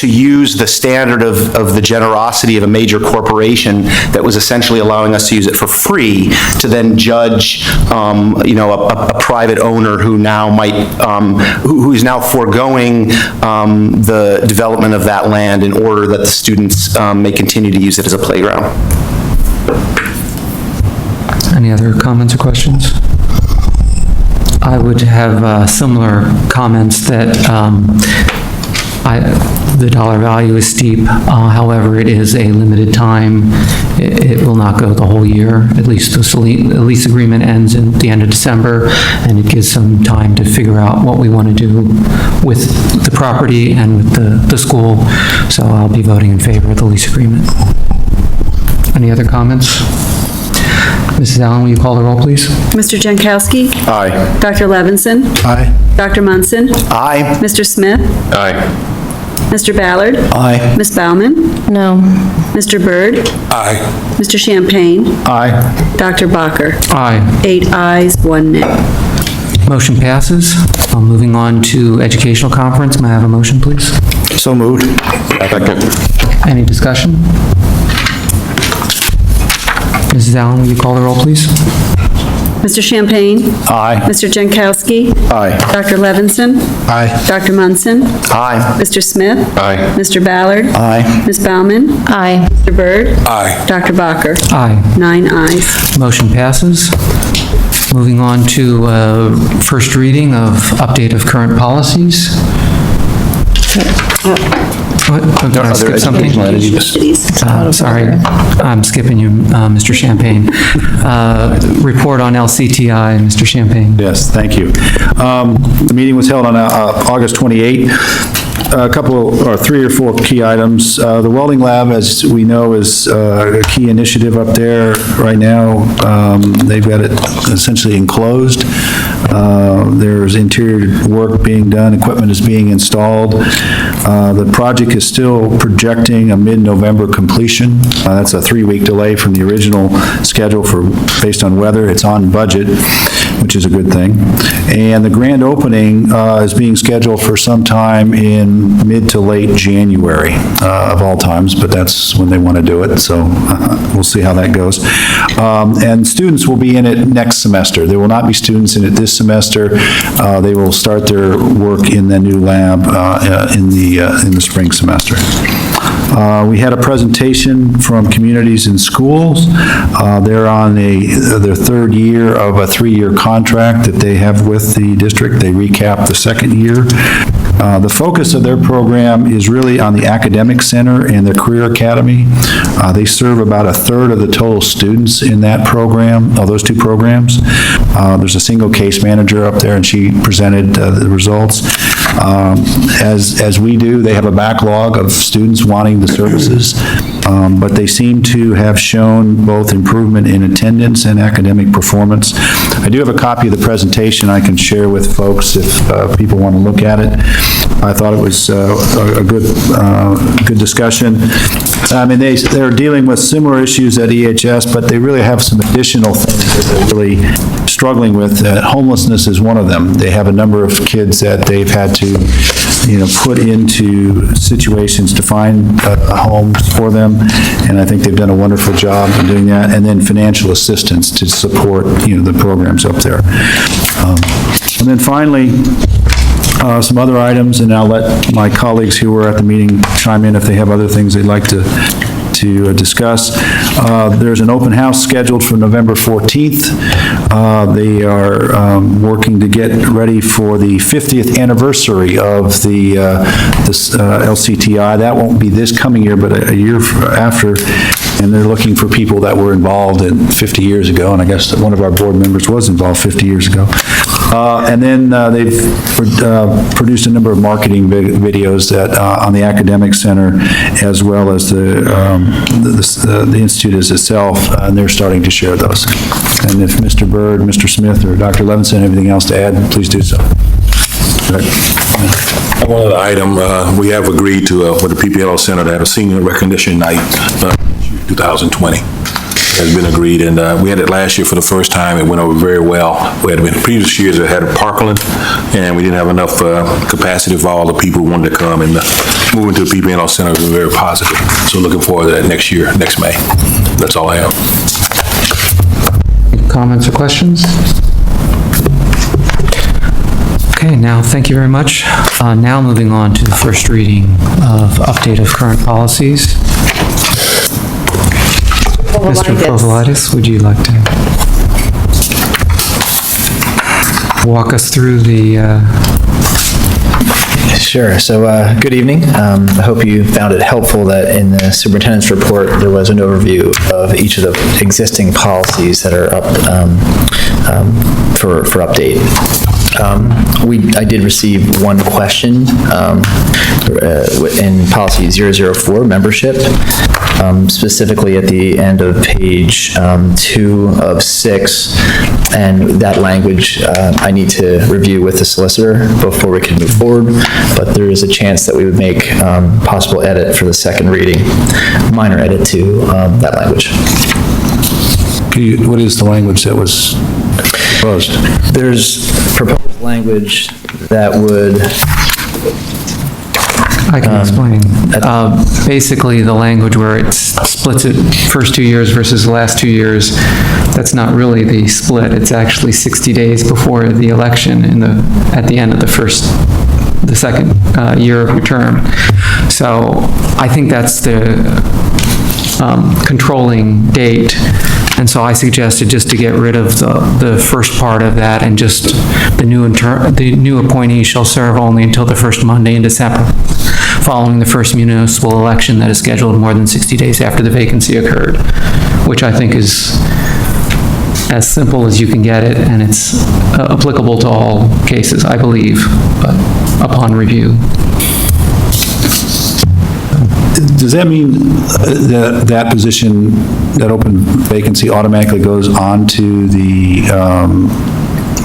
use the standard of the generosity of a major corporation that was essentially allowing us to use it for free to then judge, a private owner who now who is now foregoing the development of that land in order that the students may continue to use it as a playground. Any other comments or questions? I would have similar comments that the dollar value is steep. However, it is a limited time. It will not go the whole year. At least the lease agreement ends at the end of December, and it gives some time to figure out what we want to do with the property and with the school. So I'll be voting in favor of the lease agreement. Any other comments? Mrs. Allen, will you call the roll, please? Mr. Jankowski? Aye. Dr. Levinson? Aye. Dr. Munson? Aye. Mr. Smith? Aye. Mr. Ballard? Aye. Ms. Baumann? No. Mr. Byrd? Aye. Mr. Champagne? Aye. Dr. Bacher? Aye. 8 ayes, 1 nay. Motion passes. Moving on to educational conference. May I have a motion, please? So moved. Second. Any discussion? Mrs. Allen, will you call the roll, please? Mr. Champagne? Aye. Mr. Jankowski? Aye. Dr. Levinson? Aye. Dr. Munson? Aye. Mr. Smith? Aye. Mr. Ballard? Aye. Ms. Baumann? Aye. Mr. Byrd? Aye. Dr. Bacher? Aye. 9 ayes. Motion passes. Moving on to first reading of update of current policies. What? Oh, did I skip something? Sorry, I'm skipping you, Mr. Champagne. Report on LCTI, Mr. Champagne. Yes, thank you. The meeting was held on August 28. A couple, or 3 or 4 key items. The welding lab, as we know, is a key initiative up there right now. They've got it essentially enclosed. There's interior work being done, equipment is being installed. The project is still projecting a mid-November completion. That's a 3-week delay from the original schedule based on weather. It's on budget. which is a good thing. And the grand opening is being scheduled for sometime in mid to late January of all times, but that's when they want to do it, so we'll see how that goes. And students will be in it next semester. There will not be students in it this semester. They will start their work in the new lab in the spring semester. We had a presentation from Communities in Schools. They're on their third year of a 3-year contract that they have with the district. They recap the second year. The focus of their program is really on the Academic Center and their Career Academy. They serve about a third of the total students in that program, of those two programs. There's a single case manager up there, and she presented the results. As we do, they have a backlog of students wanting the services, but they seem to have shown both improvement in attendance and academic performance. I do have a copy of the presentation I can share with folks if people want to look at it. I thought it was a good discussion. I mean, they're dealing with similar issues at EHS, but they really have some additional things that they're really struggling with. Homelessness is one of them. They have a number of kids that they've had to, put into situations to find homes for them, and I think they've done a wonderful job in doing that. And then financial assistance to support, the programs up there. And then finally, some other items, and I'll let my colleagues who were at the meeting chime in if they have other things they'd like to discuss. There's an open house scheduled for November 14th. They are working to get ready for the 50th anniversary of the LCTI. That won't be this coming year, but a year after, and they're looking for people that were involved in 50 years ago, and I guess that one of our board members was involved 50 years ago. And then they've produced a number of marketing videos that on the Academic Center, as well as the Institute as itself, and they're starting to share those. And if Mr. Byrd, Mr. Smith, or Dr. Levinson have anything else to add, please do so. One other item, we have agreed to, with the PPL Center, to have a senior recognition night 2020. Has been agreed, and we had it last year for the first time. It went over very well. We had in previous years we had it at Parkland, and we didn't have enough capacity for all the people who wanted to come, and moving to the PPL Center has been very positive. So looking forward to that next year, next May. That's all I have. Comments or questions? Okay, now, thank you very much. Now moving on to the first reading of update of current policies. Mr. Provolitis, would you like to walk us through the... Sure. So, good evening. I hope you found it helpful that in the superintendent's report, there was an overview of each of the existing policies that are up for update. I did receive one question in policy 004, membership, specifically at the end of page 2 of 6, and that language I need to review with the solicitor before we can move forward, but there is a chance that we would make possible edit for the second reading, minor edit to that language. What is the language that was proposed? There's proposed language that would... I can explain. Basically, the language where it splits it first 2 years versus the last 2 years, that's not really the split. It's actually 60 days before the election at the end of the second year of your term. So I think that's the controlling date. And so I suggested just to get rid of the first part of that, and just the new appointee shall serve only until the first Monday in December, following the first municipal election that is scheduled more than 60 days after the vacancy occurred, which I think is as simple as you can get it, and it's applicable to all cases, I believe, but upon review. Does that mean that position, that open vacancy automatically goes on to the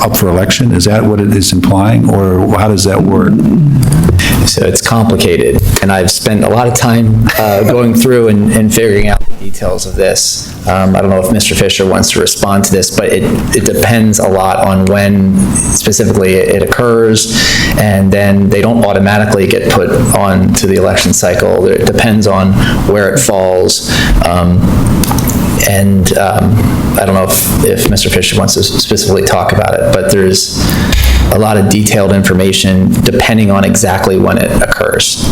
up for election? Is that what it is implying, or how does that work? So it's complicated, and I've spent a lot of time going through and figuring out the details of this. I don't know if Mr. Fisher wants to respond to this, but it depends a lot on when specifically it occurs, and then they don't automatically get put on to the election cycle. It depends on where it falls. I don't know if Mr. Fisher wants to specifically talk about it, but there's a lot of detailed information depending on exactly when it occurs.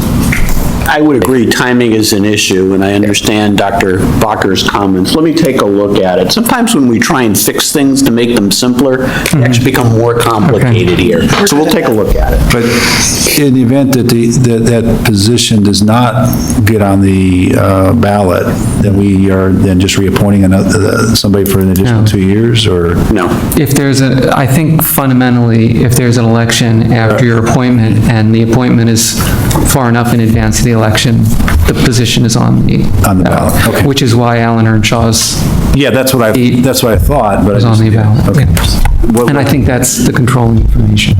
I would agree, timing is an issue, and I understand Dr. Bakker's comments. Let me take a look at it. Sometimes when we try and fix things to make them simpler, they actually become more complicated here. So we'll take a look at it. But in the event that that position does not get on the ballot, then we are then just reappointing somebody for an additional 2 years, or? No. If there's I think fundamentally, if there's an election after your appointment and the appointment is far enough in advance of the election, the position is on the ballot, okay. Which is why Allen Earnshaw's. Yeah, that's what I thought, but. Is on the ballot. Okay. Yeah. And I think that's the controlling information.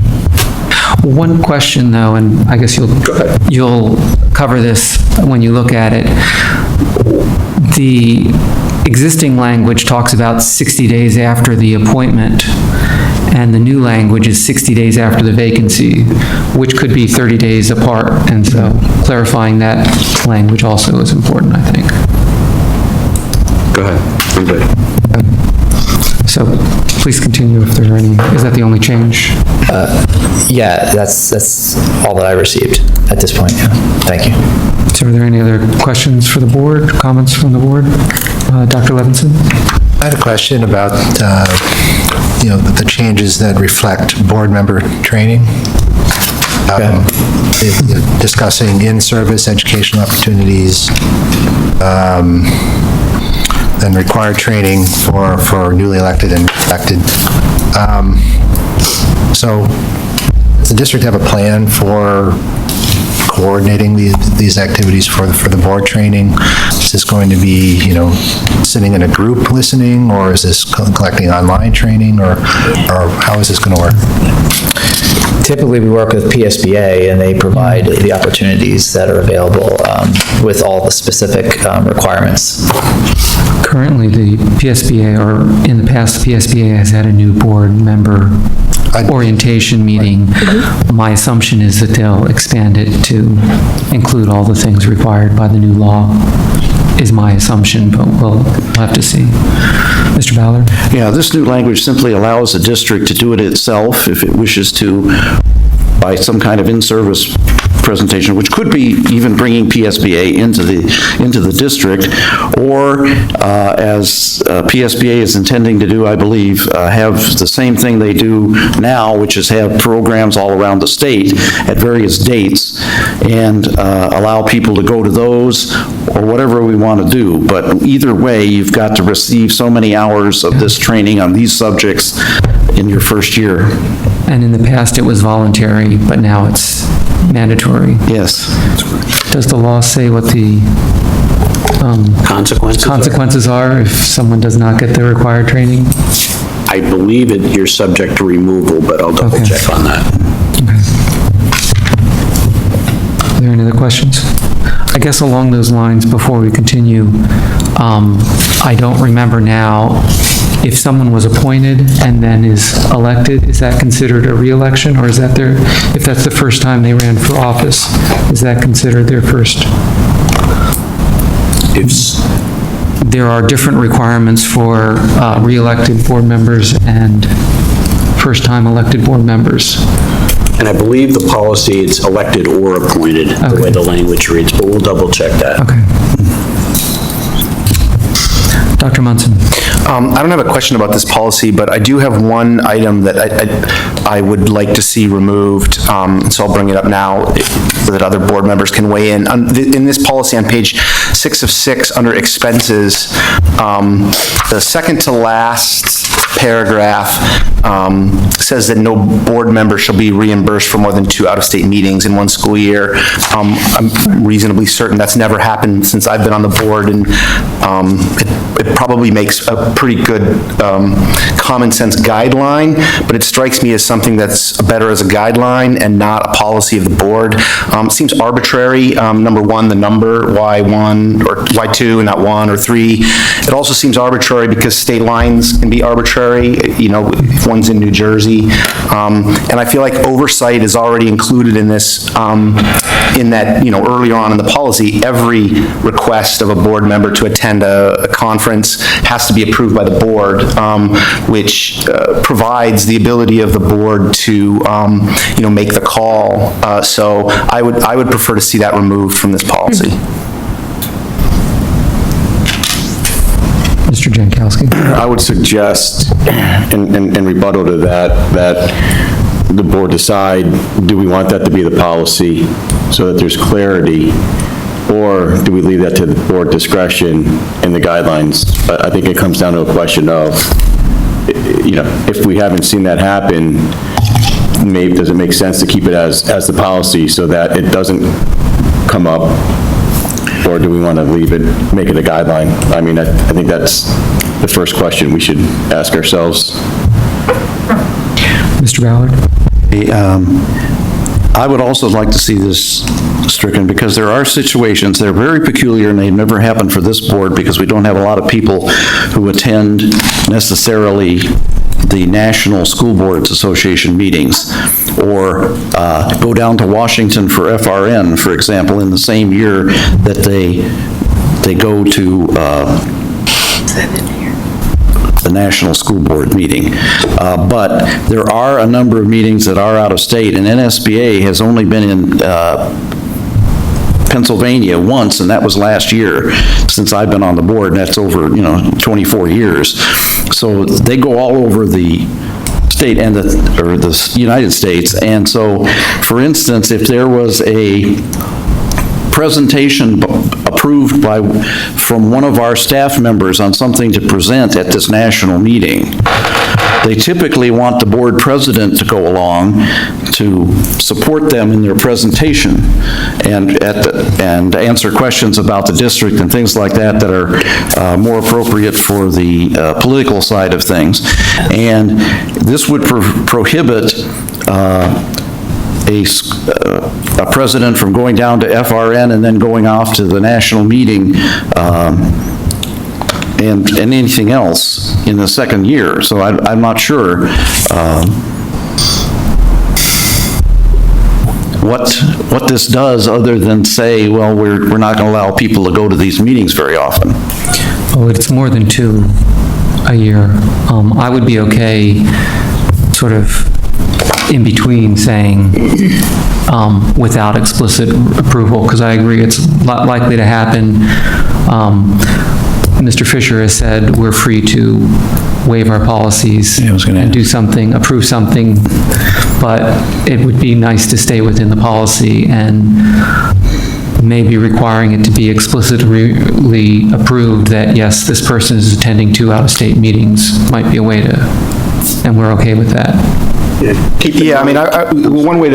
One question though, and I guess you'll cover this when you look at it. The existing language talks about 60 days after the appointment, and the new language is 60 days after the vacancy, which could be 30 days apart, and so clarifying that language also is important, I think. Go ahead. I'm good. So please continue if there are any. Is that the only change? Yeah, that's all that I received at this point, yeah. Thank you. So are there any other questions for the board, comments from the board? Dr. Levinson? I had a question about, the changes that reflect board member training. Discussing in-service educational opportunities, then required training for newly elected and elected. So does the district have a plan for coordinating these activities for the board training? Is this going to be, sitting in a group listening, or is this collecting online training, or how is this going to work? Typically, we work with PSBA, and they provide the opportunities that are available with all the specific requirements. Currently, the PSBA, or in the past, the PSBA has had a new board member orientation meeting. My assumption is that they'll expand it to include all the things required by the new law, is my assumption, but we'll have to see. Mr. Ballard? Yeah, this new language simply allows the district to do it itself if it wishes to, by some kind of in-service presentation, which could be even bringing PSBA into the district, or as PSBA is intending to do, I believe, have the same thing they do now, which is have programs all around the state at various dates, and allow people to go to those, or whatever we want to do. But either way, you've got to receive so many hours of this training on these subjects in your first year. And in the past, it was voluntary, but now it's mandatory. Yes. Does the law say what the consequences are if someone does not get the required training? I believe you're subject to removal, but I'll double check on that. Okay. Are there any other questions? I guess along those lines, before we continue, I don't remember now, if someone was appointed and then is elected, is that considered a re-election, or is that if that's the first time they ran for office, is that considered their first? There are different requirements for re-elected board members and first-time elected board members. And I believe the policy, it's elected or appointed, the way the language reads, but we'll double check that. Okay. Dr. Munson. I don't have a question about this policy, but I do have one item that I would like to see removed, so I'll bring it up now so that other board members can weigh in. In this policy on page 6 of 6, under expenses, the second to last paragraph says that no board member shall be reimbursed for more than 2 out-of-state meetings in one school year. I'm reasonably certain that's never happened since I've been on the board, and it probably makes a pretty good common sense guideline, but it strikes me as something that's better as a guideline and not a policy of the board. It seems arbitrary, number one, the number, why 1 or why 2 and not 1 or 3. It also seems arbitrary because state lines can be arbitrary, if one's in New Jersey. And I feel like oversight is already included in this, in that, earlier on in the policy, every request of a board member to attend a conference has to be approved by the board, which provides the ability of the board to, make the call. So I would prefer to see that removed from this policy. Mr. Jankowski. I would suggest, in rebuttal to that the board decide, do we want that to be the policy so that there's clarity, or do we leave that to the board discretion in the guidelines? I think it comes down to a question of, if we haven't seen that happen, maybe does it make sense to keep it as the policy so that it doesn't come up, or do we want to leave it, make it a guideline? I mean, I think that's the first question we should ask ourselves. Mr. Ballard? I would also like to see this stricken, because there are situations that are very peculiar, and they've never happened for this board because we don't have a lot of people who attend necessarily the National School Boards Association meetings, or go down to Washington for FRN, for example, in the same year that they go to the National School Board meeting. But there are a number of meetings that are out of state, and NSBA has only been in Pennsylvania once, and that was last year, since I've been on the board, and that's over, 24 years. So they go all over the state and the United States. And so, for instance, if there was a presentation approved from one of our staff members on something to present at this national meeting, they typically want the board president to go along to support them in their presentation and answer questions about the district and things like that that are more appropriate for the political side of things. And this would prohibit a president from going down to FRN and then going off to the national meeting and anything else in the second year. So I'm not sure what this does, other than say, well, we're not going to allow people to go to these meetings very often. Well, it's more than 2 a year. I would be okay sort of in between saying without explicit approval, because I agree it's likely to happen. Mr. Fisher has said we're free to waive our policies and do something, approve something, but it would be nice to stay within the policy, and maybe requiring it to be explicitly approved that, yes, this person is attending 2 out-of-state meetings might be a way to, and we're okay with that. Yeah, I mean, one way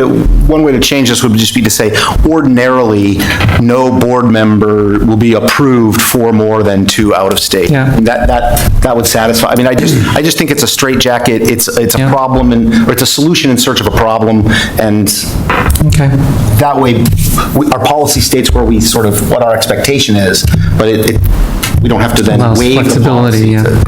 to change this would just be to say, ordinarily, no board member will be approved for more than 2 out of state. Yeah. That would satisfy. I mean, I just think it's a straitjacket. It's a problem, or it's a solution in search of a problem, and that way, our policy states where we sort of what our expectation is, but we don't have to then waive flexibility. The policy.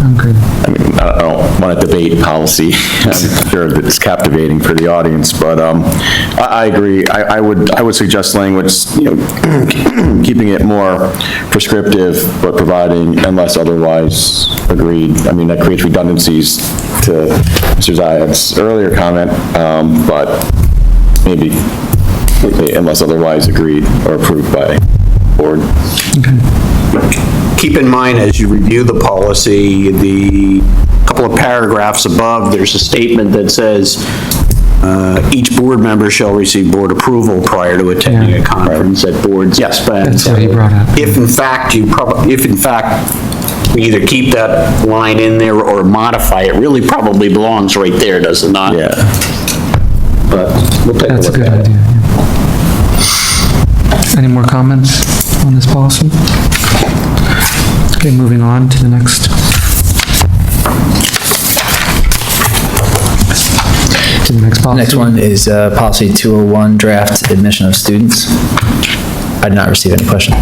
I mean, I don't want to debate policy. I'm sure that it's captivating for the audience, but I agree. I would suggest language, keeping it more prescriptive, but providing unless otherwise agreed. I mean, that creates redundancies to Mr. Zayed's earlier comment, but maybe unless otherwise agreed or approved by board. Keep in mind, as you review the policy, the couple of paragraphs above, there's a statement that says each board member shall receive board approval prior to attending a conference at board's expense. That's what he brought up. If in fact we either keep that line in there or modify it, really probably belongs right there, does it not? Yeah. But we'll take a That's a look good at it. idea. Yeah. Any more comments on this policy? Okay, moving on to the next. To the next policy. Next one is policy 201, draft admission of students. I did not receive any question.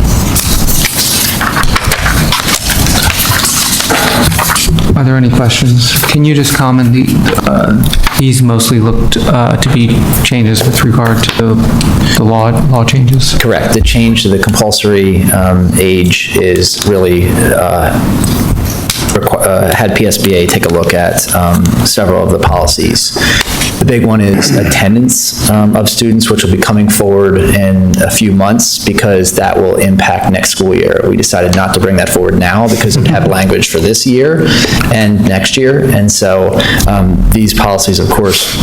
Are there any questions? Can you just comment, these mostly looked to be changes with regard to the law changes? Correct. The change to the compulsory age is really, had PSBA take a look at several of the policies. The big one is attendance of students, which will be coming forward in a few months because that will impact next school year. We decided not to bring that forward now because it had language for this year and next year. And so these policies, of course,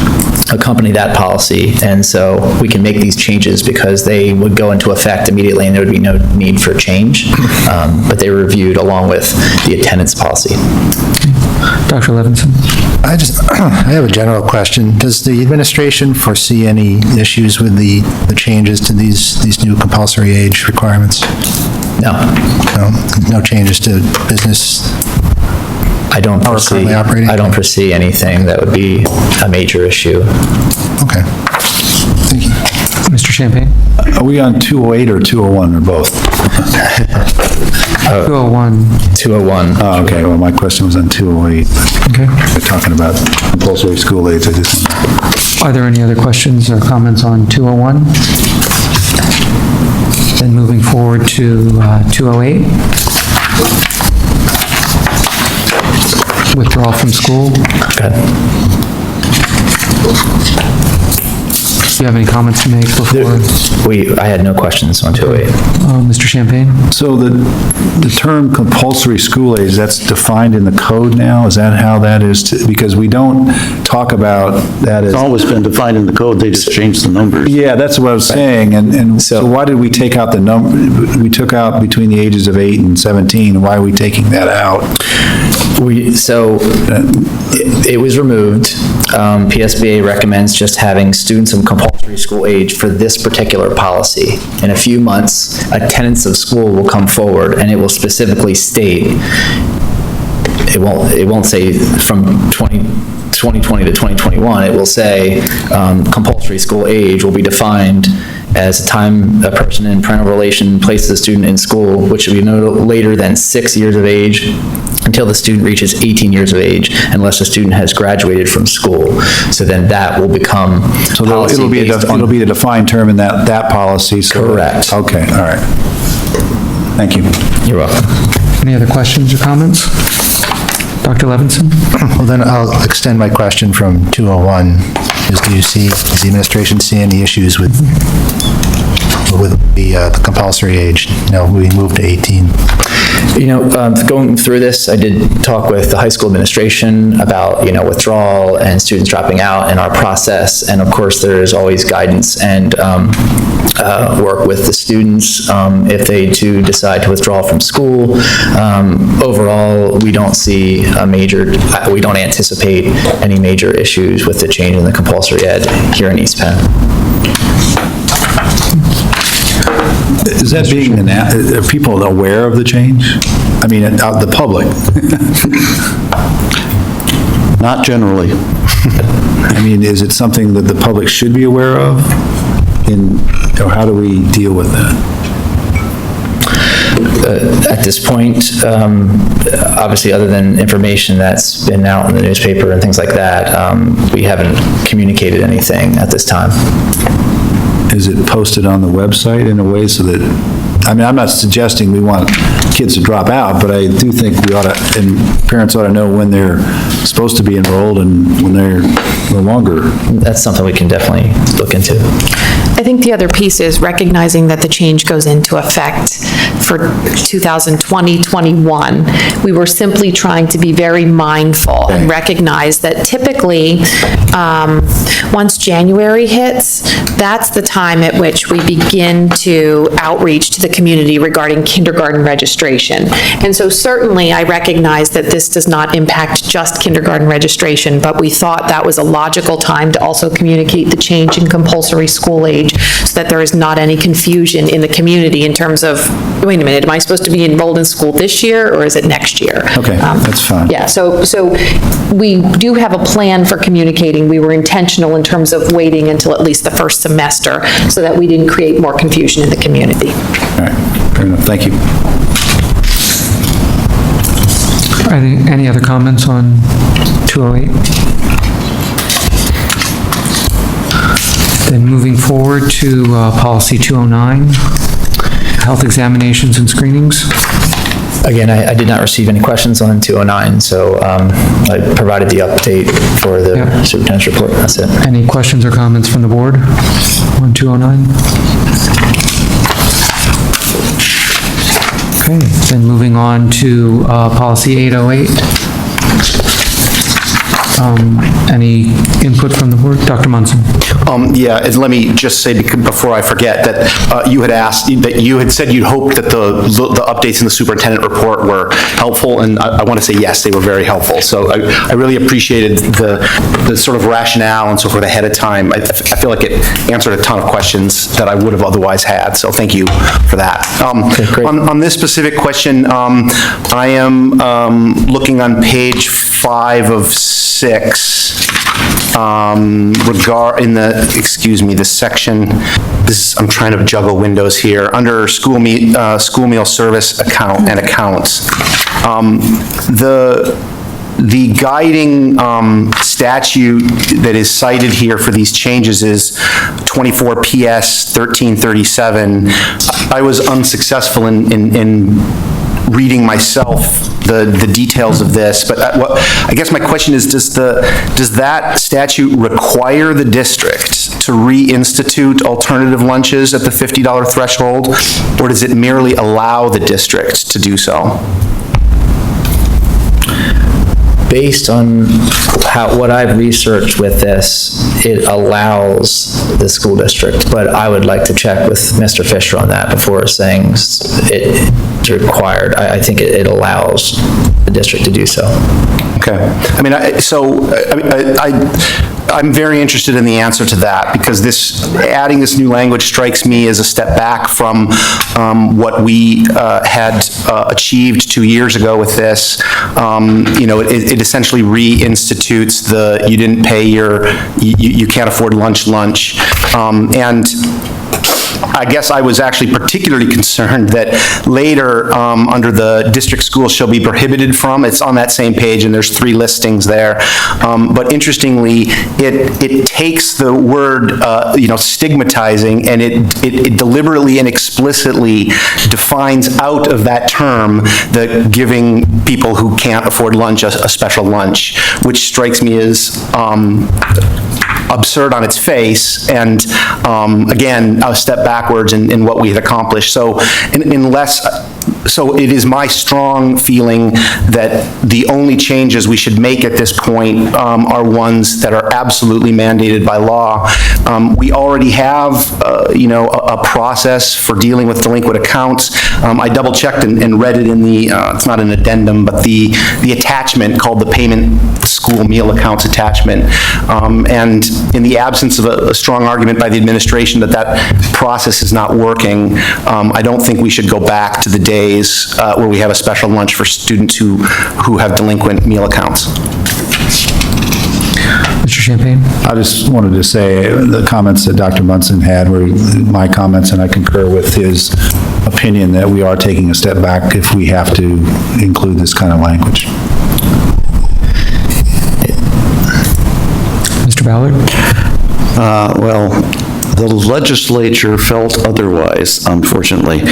accompany that policy. And so we can make these changes because they would go into effect immediately and there would be no need for change. But they were reviewed along with the attendance policy. Dr. Levinson? I have a general question. Does the administration foresee any issues with the changes to these new compulsory age requirements? No. No changes to business? I don't foresee anything that would be a major issue. Okay. Thank you. Mr. Champagne? Are we on 208 or 201 or both? 201. 201. Oh, okay, well, my question was on 208. Okay. We're talking about compulsory school aids. Are there any other questions or comments on 201? Then moving forward to 208. Withdrawal from school. Okay. Do you have any comments to make before? I had no questions on 208. Mr. Champagne? So the term compulsory school aids, that's defined in the code now? Is that how that is? Because we don't talk about that as... It's always been defined in the code, they just changed the numbers. Yeah, that's what I was saying, and so why did we take out the number? We took out between the ages of 8 and 17, why are we taking that out? It was removed. PSBA recommends just having students of compulsory school age for this particular policy. In a few months, attendance of school will come forward and it will specifically state, it won't say from 2020 to 2021, it will say compulsory school age will be defined as a time a person in parental relation places a student in school, which should be no later than 6 years of age until the student reaches 18 years of age, unless the student has graduated from school. So then that will become policy it'll be the defined term in that policy. Correct. Okay, all right. Thank you. You're welcome. Any other questions or comments? Dr. Levinson? Well, then I'll extend my question from 201. Does the administration see any issues with the compulsory age? No, we moved to 18. Going through this, I did talk with the high school administration about, withdrawal and students dropping out in our process. And of course, there's always guidance and work with the students if they do decide to withdraw from school. Overall, we don't anticipate any major issues with the change in the compulsory ed here in East Penn. Is that are people aware of the change? I mean, the public? Not generally. I mean, is it something that the public should be aware of? Or how do we deal with that? At this point, obviously, other than information that's been out in the newspaper and things like that, we haven't communicated anything at this time. Is it posted on the website in a way so that, I'm not suggesting we want kids to drop out, but I do think we ought to, and parents ought to know when they're supposed to be enrolled and when they're no longer. That's something we can definitely look into. I think the other piece is recognizing that the change goes into effect for 2020-21. We were simply trying to be very mindful and recognize that typically, once January hits, that's the time at which we begin to outreach to the community regarding kindergarten registration. And so certainly I recognize that this does not impact just kindergarten registration, but we thought that was a logical time to also communicate the change in compulsory school age so that there is not any confusion in the community in terms of, wait a minute, am I supposed to be enrolled in school this year or is it next year? Okay, that's fine. Yeah, so we do have a plan for communicating. We were intentional in terms of waiting until at least the first semester so that we didn't create more confusion in the community. All right, fair enough, thank you. Any other comments on 208? Then moving forward to policy 209, health examinations and screenings. Again, I did not receive any questions on 209, so I provided the update for the superintendent's report. That's it. Any questions or comments from the board on 209? Okay, then moving on to policy 808. Any input from the board? Dr. Munson? Yeah, and let me just say, before I forget, that you had asked, that you had said you'd hoped that the updates in the superintendent report were helpful, and I want to say yes, they were very helpful. So I really appreciated the sort of rationale and so forth ahead of time. I feel like it answered a ton of questions that I would have otherwise had, so thank you for that. Okay, great. On this specific question, I am looking on page 5 of 6, the section, I'm trying to juggle windows here, under school meal service account and accounts. The guiding statute that is cited here for these changes is 24 PS 1337. I was unsuccessful in reading myself the details of this, but I guess my question is, does that statute require the district to reinstitute alternative lunches at the $50 threshold, or does it merely allow the district to do so? Based on what I've researched with this, it allows the school district, but I would like to check with Mr. Fisher on that before saying it's required. I think it allows the district to do so. Okay. I mean, I'm very interested in the answer to that, because adding this new language strikes me as a step back from what we had achieved 2 years ago with this. It essentially reinstitutes you didn't pay you can't afford lunch. And I guess I was actually particularly concerned that later, under the district schools shall be prohibited from, it's on that same page and there's 3 listings there. But interestingly, it takes the word, stigmatizing, and it deliberately and explicitly defines out of that term the giving people who can't afford lunch a special lunch, which strikes me as absurd on its face, and again, a step backwards in what we had accomplished. So it is my strong feeling that the only changes we should make at this point are ones that are absolutely mandated by law. We already have, a process for dealing with delinquent accounts. I double-checked and read it in it's not an addendum, but the attachment called the payment school meal accounts attachment. And in the absence of a strong argument by the administration that process is not working, I don't think we should go back to the days where we have a special lunch for students who have delinquent meal accounts. Mr. Champagne? I just wanted to say the comments that Dr. Munson had were my comments, and I concur with his opinion that we are taking a step back if we have to include this kind of language. Mr. Ballard? Well, the legislature felt otherwise, unfortunately.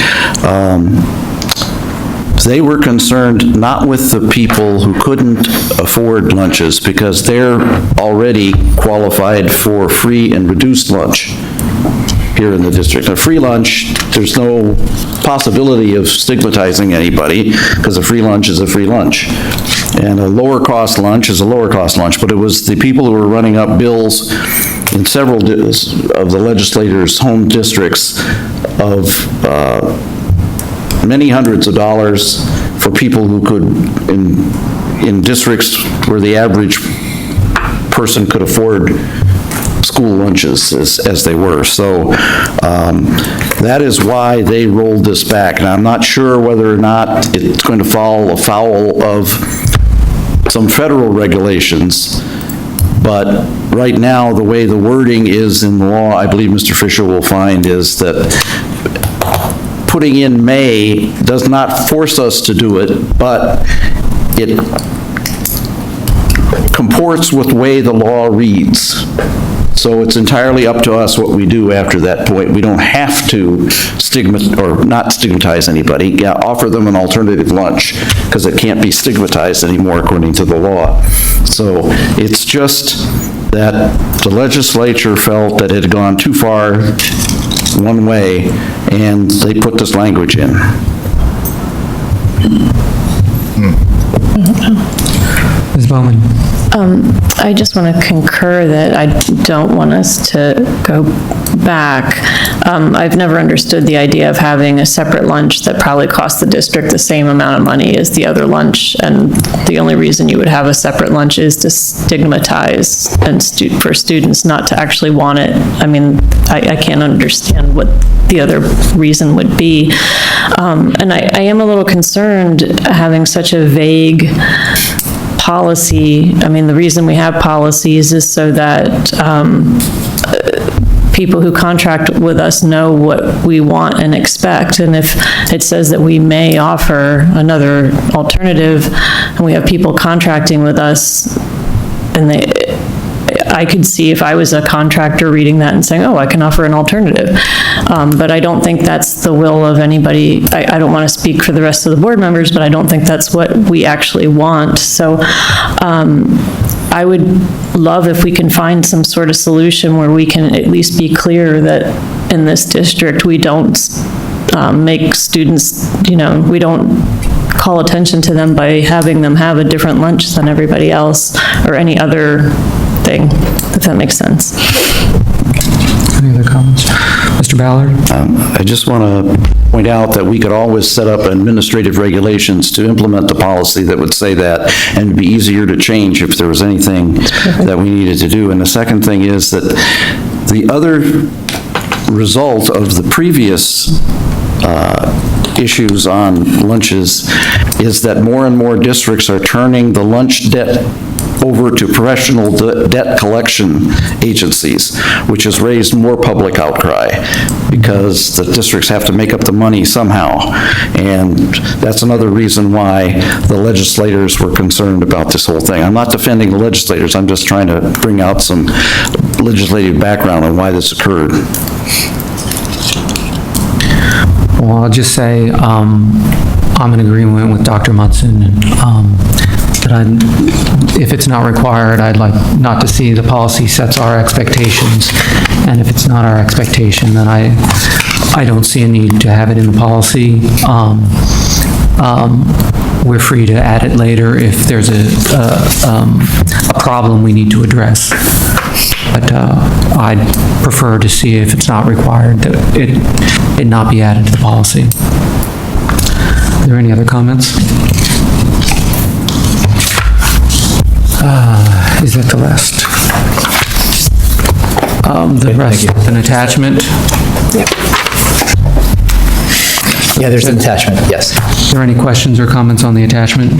They were concerned not with the people who couldn't afford lunches, because they're already qualified for free and reduced lunch. here in the district. A free lunch, there's no possibility of stigmatizing anybody, because a free lunch is a free lunch. And a lower-cost lunch is a lower-cost lunch, but it was the people who were running up bills in several of the legislators' home districts of many hundreds of dollars for people who could, in districts where the average person could afford school lunches as they were. So that is why they rolled this back. And I'm not sure whether or not it's going to fall afoul of some federal regulations, but right now, the way the wording is in the law, I believe Mr. Fisher will find, is that putting in may does not force us to do it, but it comports with the way the law reads. So it's entirely up to us what we do after that point. We don't have to not stigmatize anybody. Yeah, offer them an alternative lunch, because it can't be stigmatized anymore according to the law. So it's just that the legislature felt that it had gone too far one way, and they put this language in. Ms. Bowman? I just want to concur that I don't want us to go back. I've never understood the idea of having a separate lunch that probably costs the district the same amount of money as the other lunch, and the only reason you would have a separate lunch is to stigmatize and for students not to actually want it. I mean, I can't understand what the other reason would be. And I am a little concerned having such a vague policy. I mean, the reason we have policies is so that people who contract with us know what we want and expect. And if it says that we may offer another alternative, and we have people contracting with us, and I could see if I was a contractor reading that and saying, oh, I can offer an alternative. But I don't think that's the will of anybody. I don't want to speak for the rest of the board members, but I don't think that's what we actually want. So I would love if we can find some sort of solution where we can at least be clear that in this district, we don't make students, we don't call attention to them by having them have a different lunch than everybody else or any other thing, if that makes sense. Any other comments? Mr. Ballard? I just want to point out that we could always set up administrative regulations to implement the policy that would say that, and it'd be easier to change if there was anything that we needed to do. And the second thing is that the other result of the previous issues on lunches is that more and more districts are turning the lunch debt over to professional debt collection agencies, which has raised more public outcry because the districts have to make up the money somehow. And that's another reason why the legislators were concerned about this whole thing. I'm not defending the legislators, I'm just trying to bring out some legislative background on why this occurred. Well, I'll just say I'm in agreement with Dr. Munson, that if it's not required, I'd like not to see the policy sets our expectations, and if it's not our expectation, then I don't see a need to have it in the policy. We're free to add it later if there's a problem we need to address. But I'd prefer to see, if it's not required, that it not be added to the policy. Are there any other comments? Is that the rest? The rest, an attachment? Yeah, there's an attachment, yes. Are there any questions or comments on the attachment?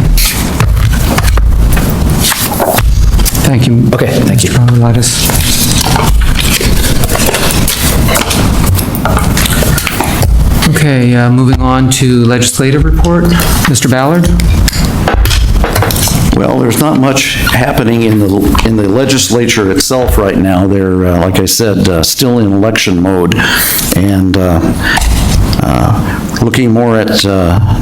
Thank you. Okay, thank you. Mr. Pavlidis. Okay, moving on to legislative report. Mr. Ballard? Well, there's not much happening in the legislature itself right now. They're, like I said, still in election mode. And looking more at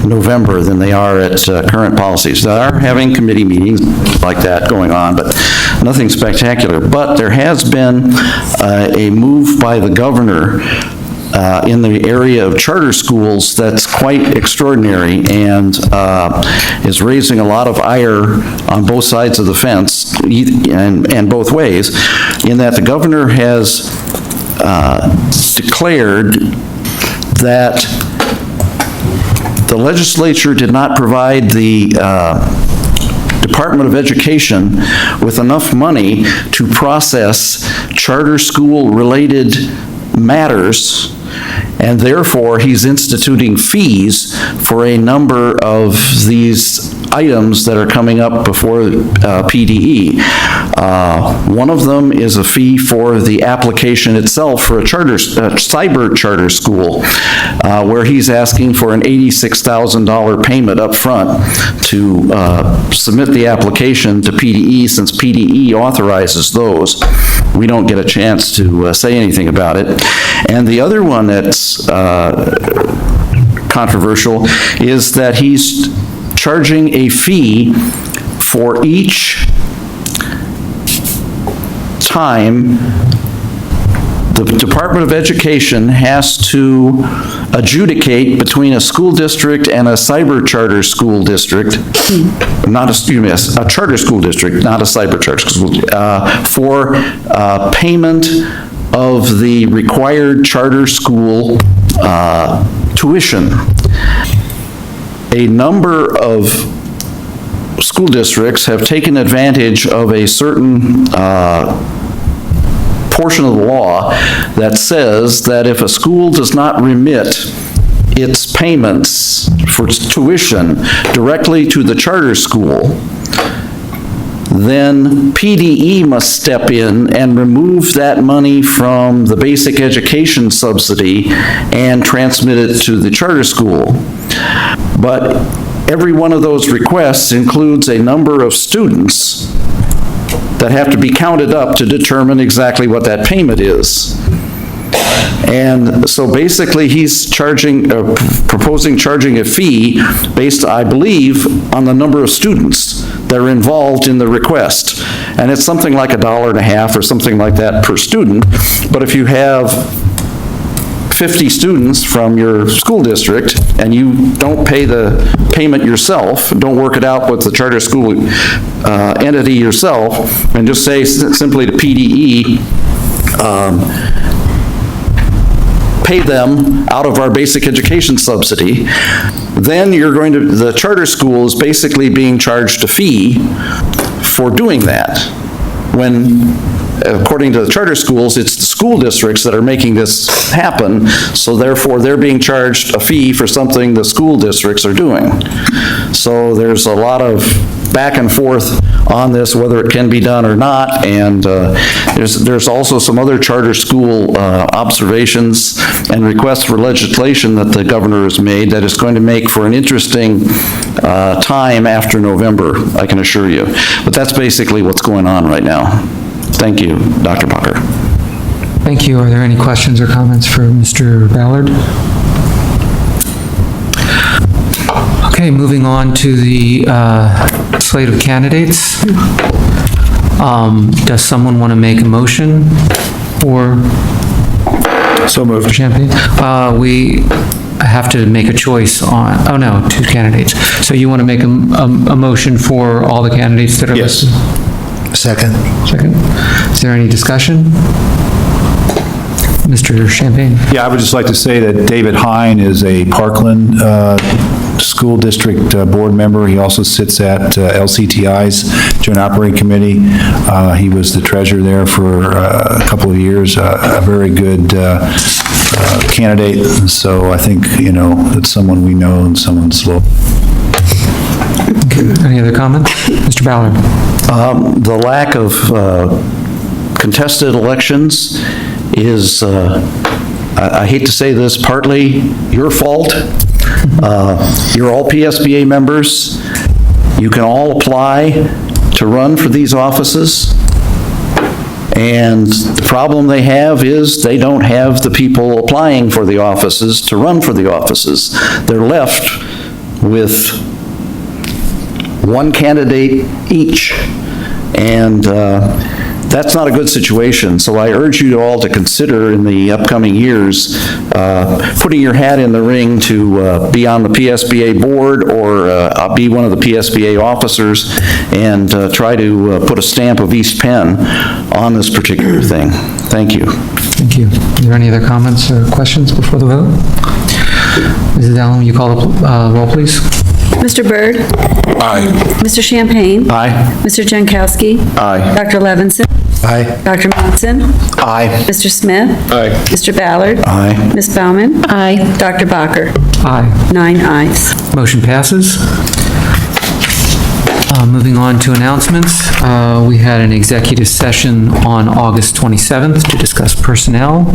November than they are at current policies. They are having committee meetings like that going on, but nothing spectacular. But there has been a move by the governor in the area of charter schools that's quite extraordinary and is raising a lot of ire on both sides of the fence and both ways, in that the governor has declared that the legislature did not provide the Department of Education with enough money to process charter school-related matters, and therefore he's instituting fees for a number of these items that are coming up before PDE. One of them is a fee for the application itself for a cyber charter school, where he's asking for an $86,000 payment up front to submit the application to PDE, since PDE authorizes those. We don't get a chance to say anything about it. And the other one that's controversial is that he's charging a fee for each time the Department of Education has to adjudicate between a school district and a cyber charter school district, a charter school district, not a cyber charter school, for payment of the required charter school tuition. A number of school districts have taken advantage of a certain portion of the law that says that if a school does not remit its payments for tuition directly to the charter school, then PDE must step in and remove that money from the basic education subsidy and transmit it to the charter school. But every one of those requests includes a number of students that have to be counted up to determine exactly what that payment is. And so basically he's proposing charging a fee based, I believe, on the number of students that are involved in the request. And it's something like $1.50 or something like that per student. But if you have 50 students from your school district and you don't pay the payment yourself, don't work it out with the charter school entity yourself, and just say simply to PDE, pay them out of our basic education subsidy, then the charter school is basically being charged a fee for doing that. When, according to the charter schools, it's the school districts that are making this happen, so therefore they're being charged a fee for something the school districts are doing. So there's a lot of back and forth on this, whether it can be done or not, and there's also some other charter school observations and requests for legislation that the governor has made that is going to make for an interesting time after November, I can assure you. But that's basically what's going on right now. Thank you, Dr. Bacher. Thank you. Are there any questions or comments for Mr. Ballard? Okay, moving on to the slate of candidates. Does someone want to make a motion or? So moved. Champagne? We have to make a choice on, oh no, two candidates. So you want to make a motion for all the candidates that are listed? Second. Second. Is there any discussion? Mr. Champagne? Yeah, I would just like to say that David Hine is a Parkland School District Board member. He also sits at LCTI's Joint Operating Committee. He was the treasurer there for a couple of years, a very good candidate. So I think, it's someone we know and someone's local. Okay. Any other comments? Mr. Ballard? The lack of contested elections is, I hate to say this, partly your fault. You're all PSBA members. You can all apply to run for these offices. And the problem they have is they don't have the people applying for the offices to run for the offices. They're left with one candidate each. And that's not a good situation. So I urge you all to consider in the upcoming years, putting your hat in the ring to be on the PSBA board or be one of the PSBA officers and try to put a stamp of East Penn on this particular thing. Thank you. Thank you. Are there any other comments or questions before the vote? Mrs. Allen, will you call the roll, please? Mr. Byrd? Aye. Mr. Champagne? Aye. Mr. Jankowski? Aye. Dr. Levinson? Aye. Dr. Monson? Aye. Mr. Smith? Aye. Mr. Ballard? Aye. Ms. Baumann? Aye. Dr. Bacher? Aye. 9 ayes. Motion passes. Moving on to announcements, we had an executive session on August 27th to discuss personnel.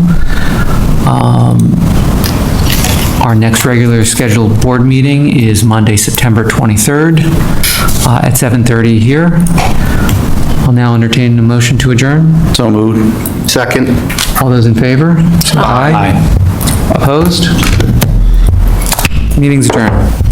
Our next regular scheduled board meeting is Monday, September 23rd at 7:30 here. I'll now entertain a motion to adjourn. So moved. Second. All those in favor? Aye. Opposed? Meeting's adjourned.